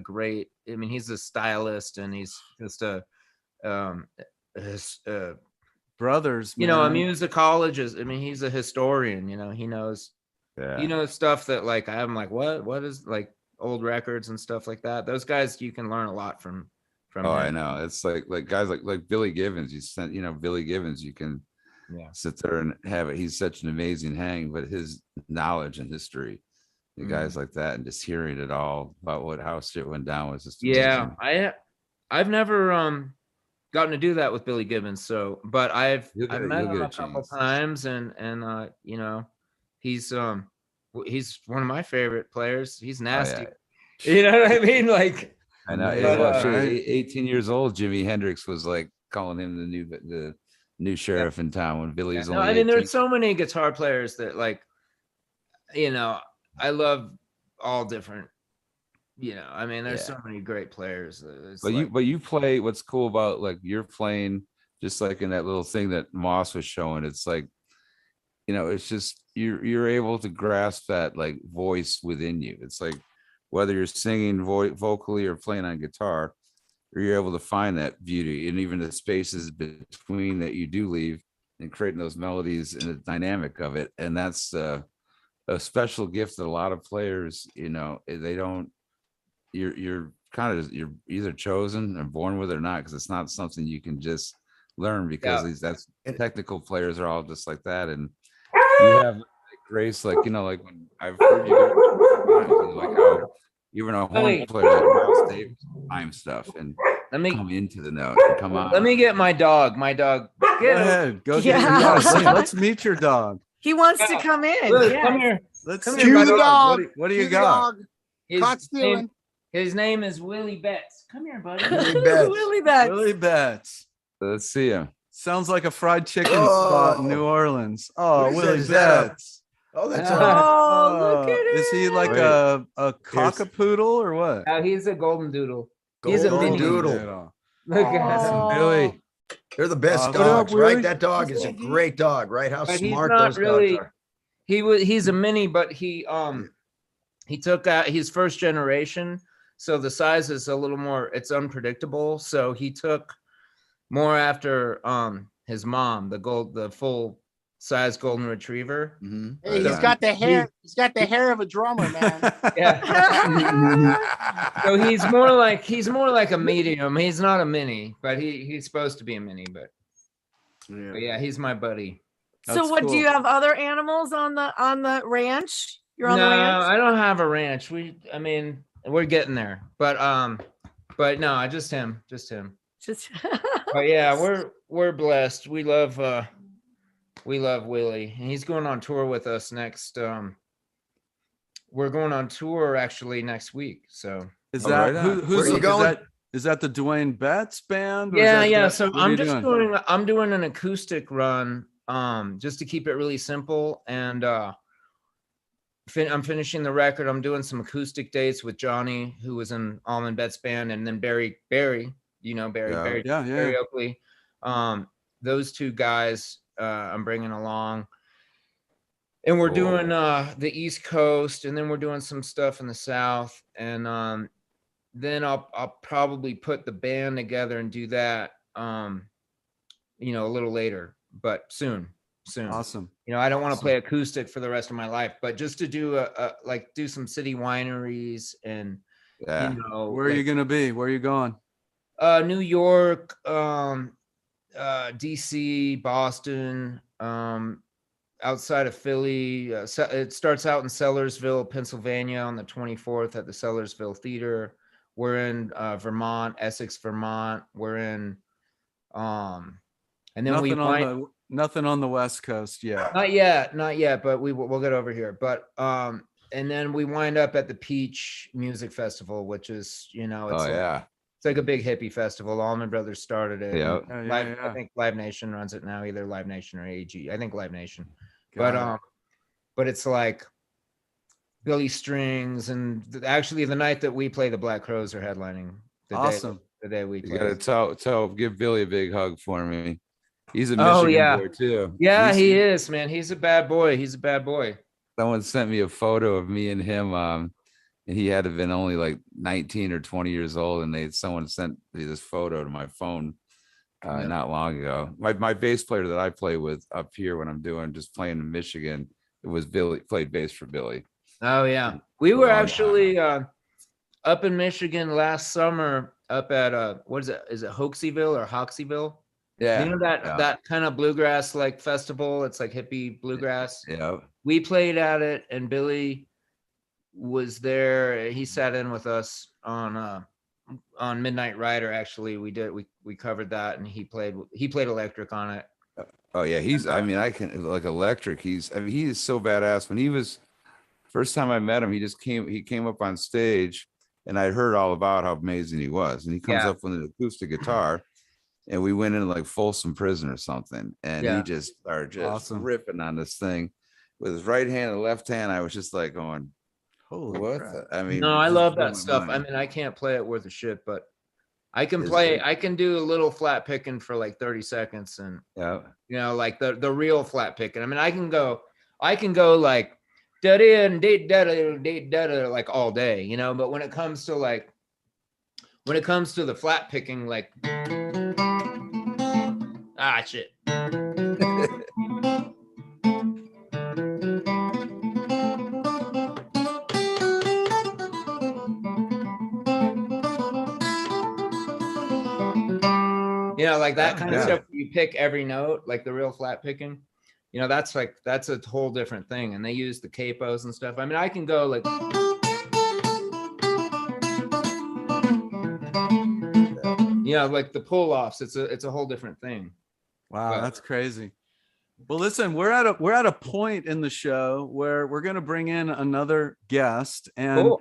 great. I mean, he's a stylist and he's just a brothers. You know, a musicologist. I mean, he's a historian. You know, he knows stuff that like I'm like, what is like old records and stuff like that. Those guys, you can learn a lot from. Oh, I know. It's like guys like Billy Gibbons. Billy Gibbons, you can sit there and have it. He's such an amazing hang, but his knowledge and history, the guys like that, and just hearing it all about how shit went down was just amazing. I've never gotten to do that with Billy Gibbons. So, but I've met him a couple times, and you know, he's one of my favorite players. He's nasty. You know what I mean? Like. I know. But, 18 years old, Jimi Hendrix was like calling him the new sheriff in town when Billy was only. I mean, there's so many guitar players that like, you know, I love all different. You know, I mean, there's so many great players. But you play. What's cool about like you're playing just like in that little thing that Moss was showing. It's like it's just you're able to grasp that like voice within you. It's like whether you're singing vocally or playing on guitar, or you're able to find that beauty and even the spaces between that you do leave and creating those melodies and the dynamic of it. And that's a special gift that a lot of players, they don't. You're either chosen or born with it or not, because it's not something you can just learn, because that's technical players are all just like that. And you have grace, like like when I've heard you do like how even a horn player like Miles Davis time stuff and come into the note and come on. Let me get my dog. Go ahead. Go get your dog. Let's meet your dog. He wants to come in. Look, come here. Let's cue the dog. What do you got? His name is Willie Betts. Come here, buddy. Willie Betts. Willie Betts. Let's see him. Sounds like a fried chicken spot in New Orleans. Oh, Willie Betts. That's look at it. Is he like a cockapoodle or what? No, he's a golden doodle. He's a mini doodle. Look at Billy. They're the best dogs, right? That dog is a great dog, right? How smart those dogs are. He's a mini, but he took out his first generation, so the size is a little more, it's unpredictable. So he took more after his mom, the full size golden retriever. Mm-hmm. Hey, he's got the hair. He's got the hair of a drummer, man. Yeah. So he's more like a medium. He's not a mini, but he's supposed to be a mini. But yeah, he's my buddy. So what, do you have other animals on the ranch? You're on the ranch? I don't have a ranch. We're getting there. But no, just him. But yeah, we're blessed. We love Willie, and he's going on tour with us next. We're going on tour actually next week. So is that who's going? Is that the Duane Betts band? Yeah. So I'm doing an acoustic run, just to keep it really simple. And I'm finishing the record. I'm doing some acoustic dates with Johnny, who was in Duane Betts band, and then Barry, Barry Oakley. Those two guys I'm bringing along, and we're doing the East Coast, and then we're doing some stuff in the South, and then I'll probably put the band together and do that a little later, but soon. Awesome. I don't want to play acoustic for the rest of my life, but just to do do some city wineries and where are you gonna be? Where are you going? New York, DC, Boston, outside of Philly. It starts out in Sellersville, Pennsylvania on the 24th at the Sellersville Theater. We're in Vermont, Essex, Vermont. We're in and then nothing on the West Coast yet. Not yet, but we'll get over here. But and then we wind up at the Peach Music Festival, which is it's like a big hippie festival. Allman Brothers started it. Yeah. I think Live Nation runs it now, either Live Nation or AG. I think Live Nation. But it's like Billy Strings, and actually the night that we play, the Black Crows are headlining. The day we play. You gotta give Billy a big hug for me. He's a Michigan boy too. Yeah, he is, man. He's a bad boy. Someone sent me a photo of me and him. And he had to have been only like 19 or 20 years old. And someone sent me this photo to my phone not long ago. My bass player that I play with up here when I'm just playing in Michigan, it was Billy, played bass for Billy. Oh yeah. We were actually up in Michigan last summer up at what is it? Is it Hoxeyville or Hoxeyville? Yeah. That kind of bluegrass like festival. It's like hippie bluegrass. Yeah. We played at it, and Billy was there. He sat in with us on Midnight Rider. Actually, we covered that, and he played electric on it. Oh yeah, I can like electric. He is so badass. When he was first time I met him, he came up on stage, and I'd heard all about how amazing he was. And he comes up with an acoustic guitar. And we went in like Folsom Prison or something, and he just started awesome. Ripping on this thing with his right hand and left hand. I was just like going, holy what? crap. I mean, no, I love that stuff. I mean, I can't play it worth a shit, but I can play. I can do a little flat picking for like 30 seconds, and like the real flat picking. I mean, I can go like da da da da da like all day, But when it comes to the flat picking, like shit. Like that kind of stuff. You pick every note, like the real flat picking. That's a whole different thing. And they use the capos and stuff. I mean, I can go like. Like the pull offs. It's a whole different thing. Wow, that's crazy. Well, listen, we're at a point in the show where we're going to bring in another guest, and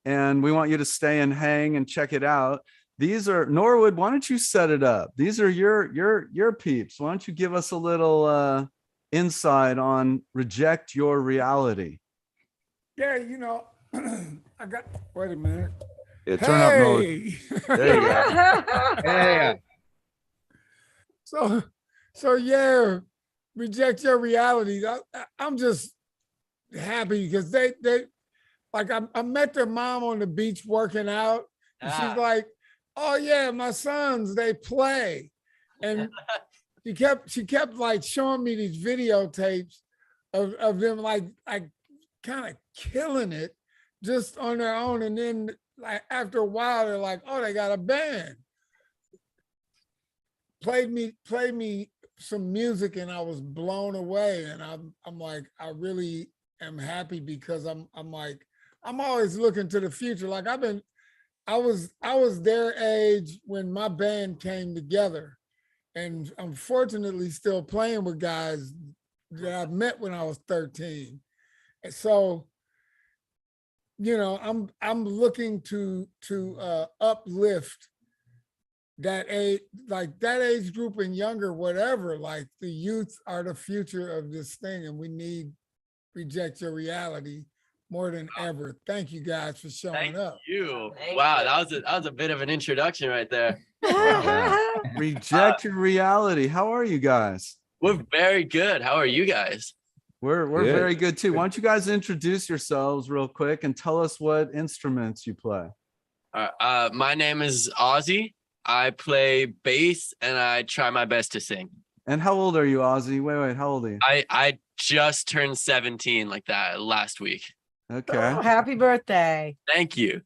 we want you to stay and hang and check it out. These are Norwood. Why don't you set it up? These are your peeps. Why don't you give us a little insight on Reject Your Reality? Yeah, I got. Wait a minute. Yeah, turn up mode. There you go. Yeah. So yeah, Reject Your Reality. I'm just happy because they like I met their mom on the beach working out. And she's like, oh yeah, my sons, they play. And she kept like showing me these videotapes of them like kind of killing it just on their own. And then like after a while, they're like, oh, they got a band. Played me some music and I was blown away. And I'm like, I really am happy because I'm like, I'm always looking to the future. Like I was their age when my band came together, and I'm fortunately still playing with guys that I met when I was 13. And so, I'm looking to uplift that age group and younger, whatever. Like the youth are the future of this thing, and we need Reject Your Reality more than ever. Thank you guys for showing up. Thank you. Wow, that was a bit of an introduction right there. Reject Your Reality. How are you guys? We're very good. How are you guys? We're very good too. Why don't you guys introduce yourselves real quick and tell us what instruments you play? My name is Ozzy. I play bass and I try my best to sing. And how old are you, Ozzy? Wait, how old are you? I just turned 17 like that last week. Okay. Oh, happy birthday. Thank you.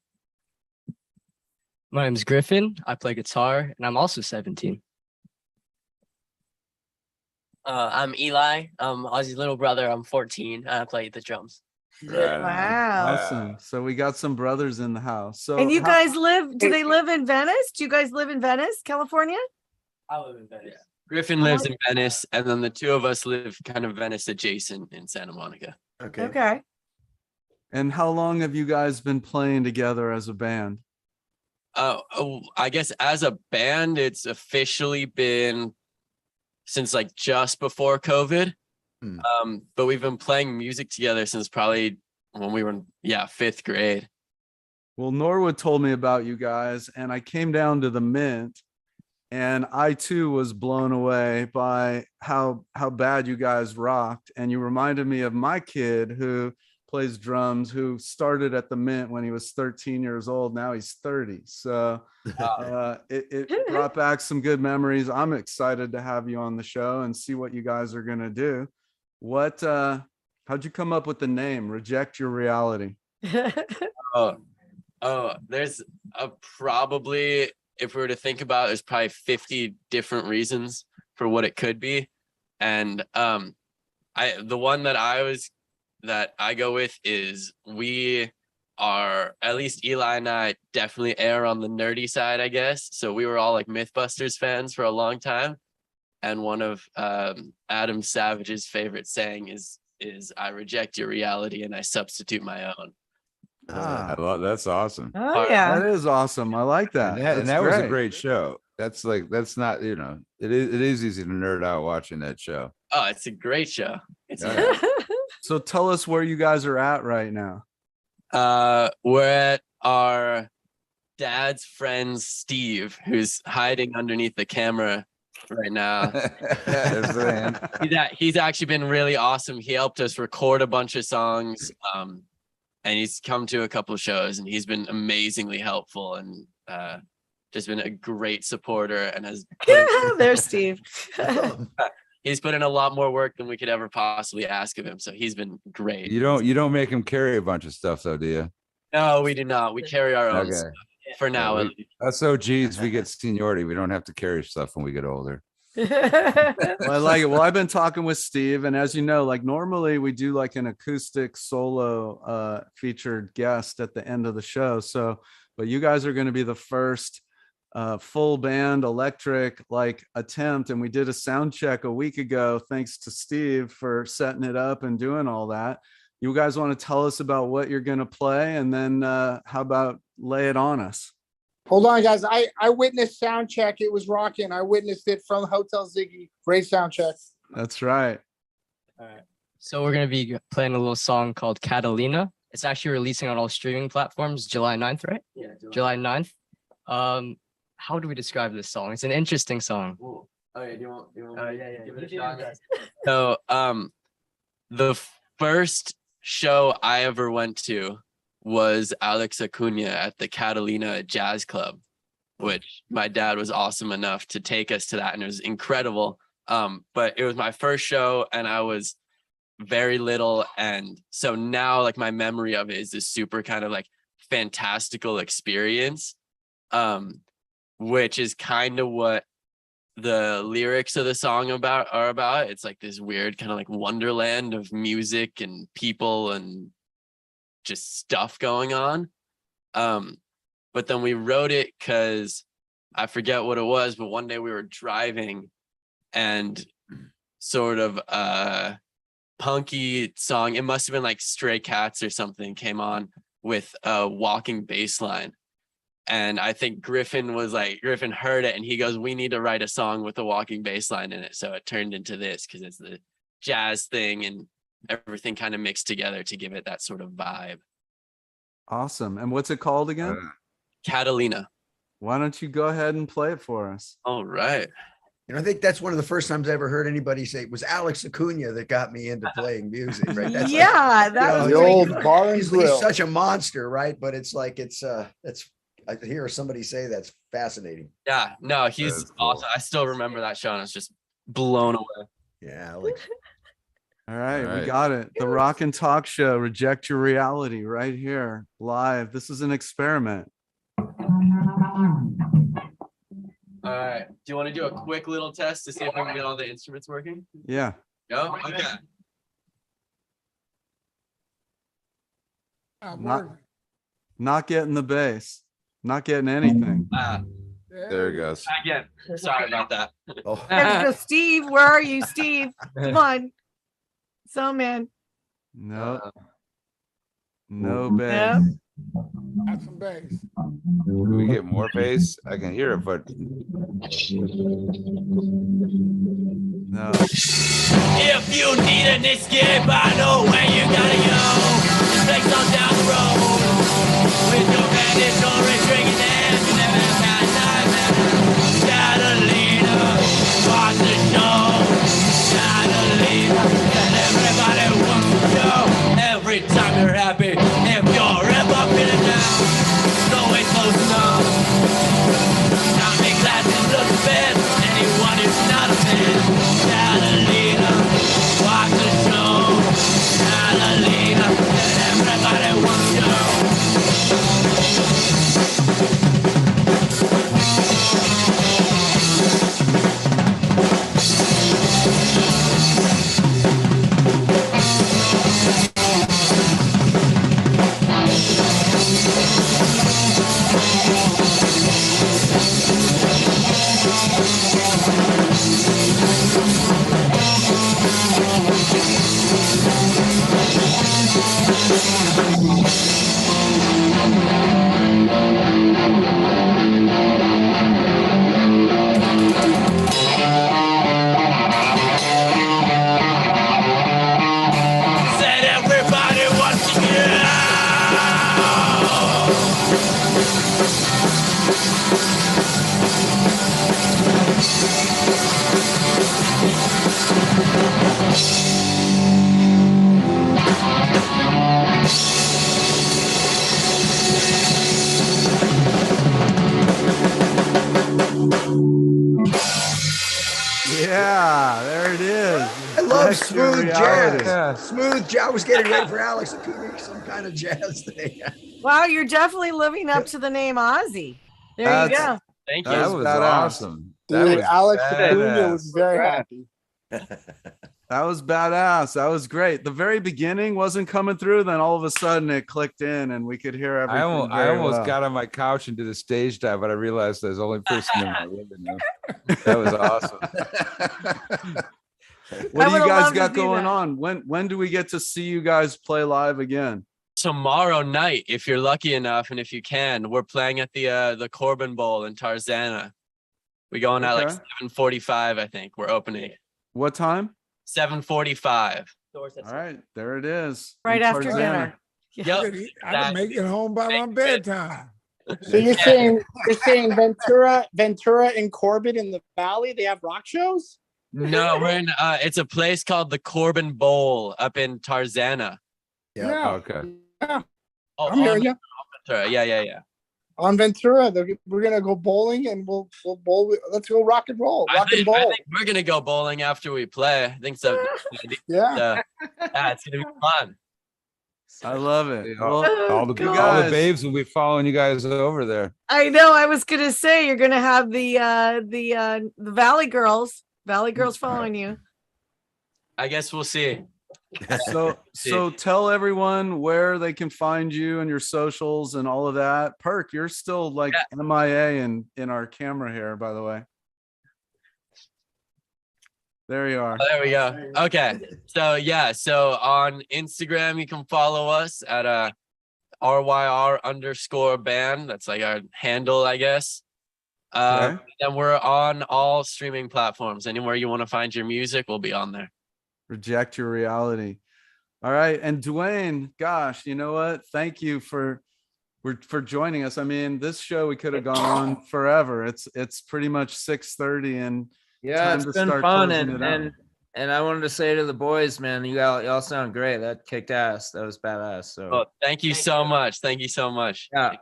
My name's Griffin. I play guitar and I'm also 17. I'm Eli. I'm Ozzy's little brother. I'm 14. I play the drums. Wow. Awesome. So we got some brothers in the house. So and you guys do they live in Venice? Do you guys live in Venice, California? I live in Venice. Griffin lives in Venice, and then the two of us live kind of Venice adjacent in Santa Monica. Okay. And how long have you guys been playing together as a band? I guess as a band, it's officially been since like just before COVID. But we've been playing music together since probably when we were in 5th grade. Well, Norwood told me about you guys, and I came down to the Mint, and I too was blown away by how bad you guys rocked. And you reminded me of my kid who plays drums, who started at the Mint when he was 13 years old. Now he's 30. So it brought back some good memories. I'm excited to have you on the show and see what you guys are going to do. How'd you come up with the name Reject Your Reality? There's probably, if we were to think about it, there's probably 50 different reasons for what it could be. And the one that I go with is we are, at least Eli and I definitely err on the nerdy side, I guess. So we were all like Mythbusters fans for a long time. And one of Adam Savage's favorite saying is I reject your reality and I substitute my own. I love that's awesome. Oh yeah, that is awesome. I like that. And that was a great show. That's not, it is easy to nerd out watching that show. Oh, it's a great show. So tell us where you guys are at right now. We're at our dad's friend Steve, who's hiding underneath the camera right now. He's actually been really awesome. He helped us record a bunch of songs, and he's come to a couple of shows, and he's been amazingly helpful and just been a great supporter, and has there's Steve. He's put in a lot more work than we could ever possibly ask of him. So he's been great. You don't make him carry a bunch of stuff though, do you? No, we do not. We carry our own stuff for now. Yeah, us OGs, we get seniority. We don't have to carry stuff when we get older. Well, I like it. Well, I've been talking with Steve, and as you know, like normally we do like an acoustic solo featured guest at the end of the show. So, but you guys are going to be the first full band electric like attempt, and we did a sound check a week ago thanks to Steve for setting it up and doing all that. You guys want to tell us about what you're going to play, and then how about lay it on us? Hold on, guys. I witnessed sound check. It was rocking. I witnessed it from Hotel Ziggy. Great sound check. That's right. All right. So we're going to be playing a little song called Catalina. It's actually releasing on all streaming platforms July 9th, right? Yeah. July 9th. How do we describe this song? It's an interesting song. Cool. Oh yeah, do you want yeah. give it a shot? So the first show I ever went to was Alex Acuna at the Catalina Jazz Club, which my dad was awesome enough to take us to that, and it was incredible. But it was my first show, and I was very little, and so now like my memory of it is this super kind of like fantastical experience, which is kind of what the lyrics of the song are about. It's like this weird kind of like wonderland of music and people and just stuff going on. But then we wrote it because I forget what it was, but one day we were driving and sort of a punky song, it must have been like Stray Cats or something, came on with a walking bass line. And I think Griffin heard it and he goes, we need to write a song with a walking bass line in it. So it turned into this because it's the jazz thing and everything kind of mixed together to give it that sort of vibe. Awesome. And what's it called again? Catalina. Why don't you go ahead and play it for us? All right. I think that's one of the first times I ever heard anybody say it was Alex Acuna that got me into playing music, right? That's yeah, like, that was the old bar and he's grill. such a monster, right? But it's like I hear somebody say that's fascinating. Yeah, no, he's awesome. I still remember that show and I was just blown away. Yeah, Alex. All right, we got it. The Rock and Talk Show, Reject Your Reality, right here, live. This is an experiment. All right. Do you want to do a quick little test to see if we can get all the instruments working? Yeah. Go? Okay. Not getting the bass. Not getting anything. There it goes. Again, sorry about that. Oh. Let's go, Steve. Where are you, Steve? Come on. So, man. No. No bass. Yep. Got some bass. Do we get more bass? I can hear it, but No. If you need an escape, I know where you gotta go. This place on down the road. With no mandatory drinking and you never have got time. Catalina, watch the show. Catalina, and everybody wants to know. Every time you're happy, if you're ever feeling down, it's always close enough. Now make glasses look bad. Anyone who's not a fan. Catalina, watch the show. Catalina, and everybody Yeah, there it is. I love Reject your smooth reality. jazz. Yeah. Smooth jazz. I was getting ready for Alex to be some kind of jazz thing. Wow, you're definitely living up to the name Ozzy. There you That's- go. Thank That you. That was was badass. awesome. That Dude, was Alex Acuna was badass. very happy. That was badass. That was great. The very beginning wasn't coming through. Then all of a sudden it clicked in and we could hear everything. I very almost well. got on my couch and did a stage dive, but I realized there's the only person in my living room. That was awesome. What I do you would've guys loved to got do going that. on? When do we get to see you guys play live again? Tomorrow night, if you're lucky enough, and if you can, we're playing at the Corbin Bowl in Tarzana. We going at like Okay. 7:45, I think. We're opening. What time? 7:45. All right, there it is. Right In after Tarzana. dinner. Yep. I can make it home by my bedtime. So you're saying Ventura and Corbett in the Valley, they have rock shows? No, we're in it's a place called the Corbin Bowl up in Tarzana. Yeah. Okay. Yeah, Oh, I'm hearing you. Ventura. Yeah. On Ventura, we're gonna go bowling and we'll bowl. Let's go rock and roll, rock and I bowl. think we're gonna go bowling after we play. I think so. Yeah. Yeah, it's gonna be fun. I love it. All, Well, all the guys- babes will be following you guys over there. I know. I was gonna say you're gonna have the Valley Girls following you. I guess we'll see. so tell everyone where they can find you and your socials and all of that. Perk, you're still like MIA in our camera here, by the way. There you are. Oh, there we go. Okay. So on Instagram, you can follow us at RYR_band. That's like our handle, I guess. Okay. And we're on all streaming platforms. Anywhere you want to find your music, we'll be on there. Reject your reality. All right. And Duane, gosh, you know what? Thank you for joining us. I mean, this show we could have gone on forever. It's pretty much 6:30 and Yeah, time it's to been start fun, closing it out. and I wanted to say to the boys, man, y'all sound great. That kicked ass. That was badass. So Well, thank you so much. Thank you so much. yeah.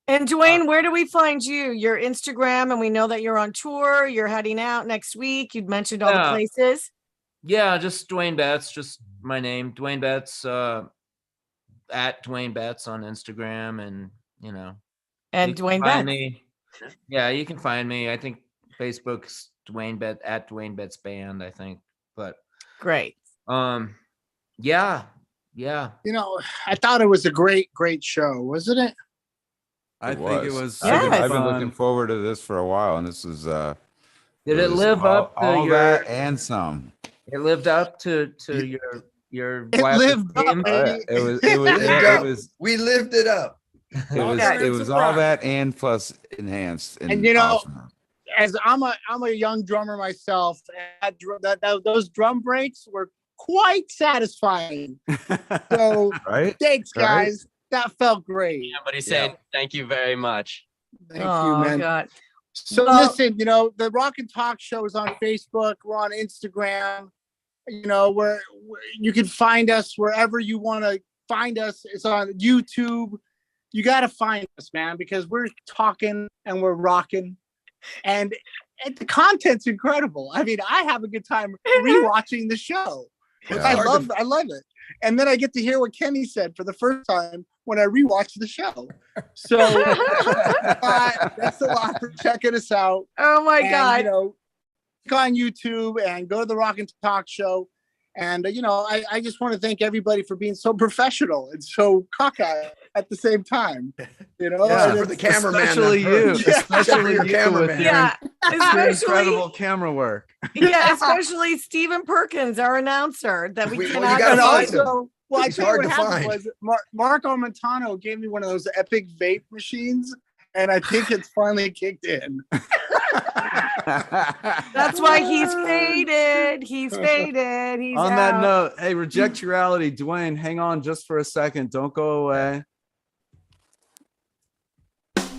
And Duane, where do we find you? Your Instagram, and we know that you're on tour. You're heading out next week. You'd mentioned all the Yeah. places. Yeah, just Duane Betts, just my name, Duane Betts, at Duane Betts on Instagram, and And you can Duane find Betts. me. Yeah, you can find me. I think Facebook's Duane Betts Band, I think. But Great. yeah. I thought it was a great show, wasn't it? I think it was Yes. super I've been fun. looking forward to this for a while, and this is Did it was live up to all your? that and some. It lived up to your. It wildest lived up, dreams? baby. It was We lived it up. it was all that and plus enhanced. And, you know, awesome. As I'm a young drummer myself, those drum breaks were quite satisfying. So right? thanks, Right? guys. That felt great. Somebody's saying thank you very much. Thank Oh, you, man. God. So Well- listen, the Rock and Talk Show is on Facebook. We're on Instagram. Where you can find us wherever you want to find us. It's on YouTube. You got to find us, man, because we're talking and we're rocking, and the content's incredible. I mean, I have a good time rewatching the show. Yeah. I love it. And then I get to hear what Kenny said for the first time when I rewatch the show. So thanks a lot for checking us out. Oh my And, God. click on YouTube and go to the Rock and Talk Show. And, I just want to thank everybody for being so professional and so cockeyed at the same time. Yeah, And for the it's- cameraman. especially you, especially your you cameraman. with Yeah. your Especially, incredible camera work. yeah, especially Stephen Perkins, our announcer, that we Well, you cannot gotta and find find. him. also, well, I He's tell you hard what to happened find. was Marco Montano gave me one of those epic vape machines, and I think it's finally kicked in. That's why he's faded. He's faded. He's On that out. note, hey, reject your reality. Duane, hang on just for a second. Don't go away.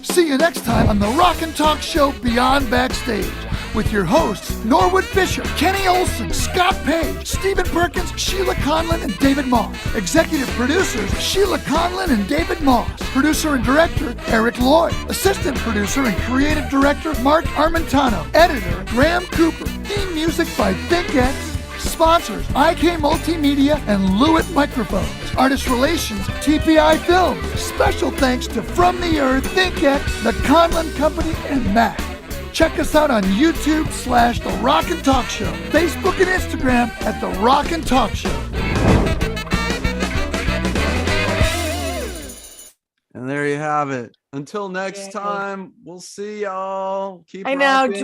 See you next time on the Rock and Talk Show Beyond Backstage with your hosts, Norwood Fisher, Kenny Olson, Scott Page, Stephen Perkins, Sheila Conlon, and David Moss. Executive producers, Sheila Conlon and David Moss. Producer and director, Eric Lloyd. Assistant producer and creative director, Mark Armentano. Editor, Graham Cooper. Theme music by ThinkX. Sponsors, IK Multimedia and Lewitt Microphones. Artist Relations, TPI Films. Special thanks to From the Earth, ThinkX, The Conlon Company, and Mac. Check us out on YouTube/The Rock and Talk Show, Facebook and Instagram at The Rock and Talk Show. And there you have it. Until next time, we'll see y'all. Keep I know. rocking.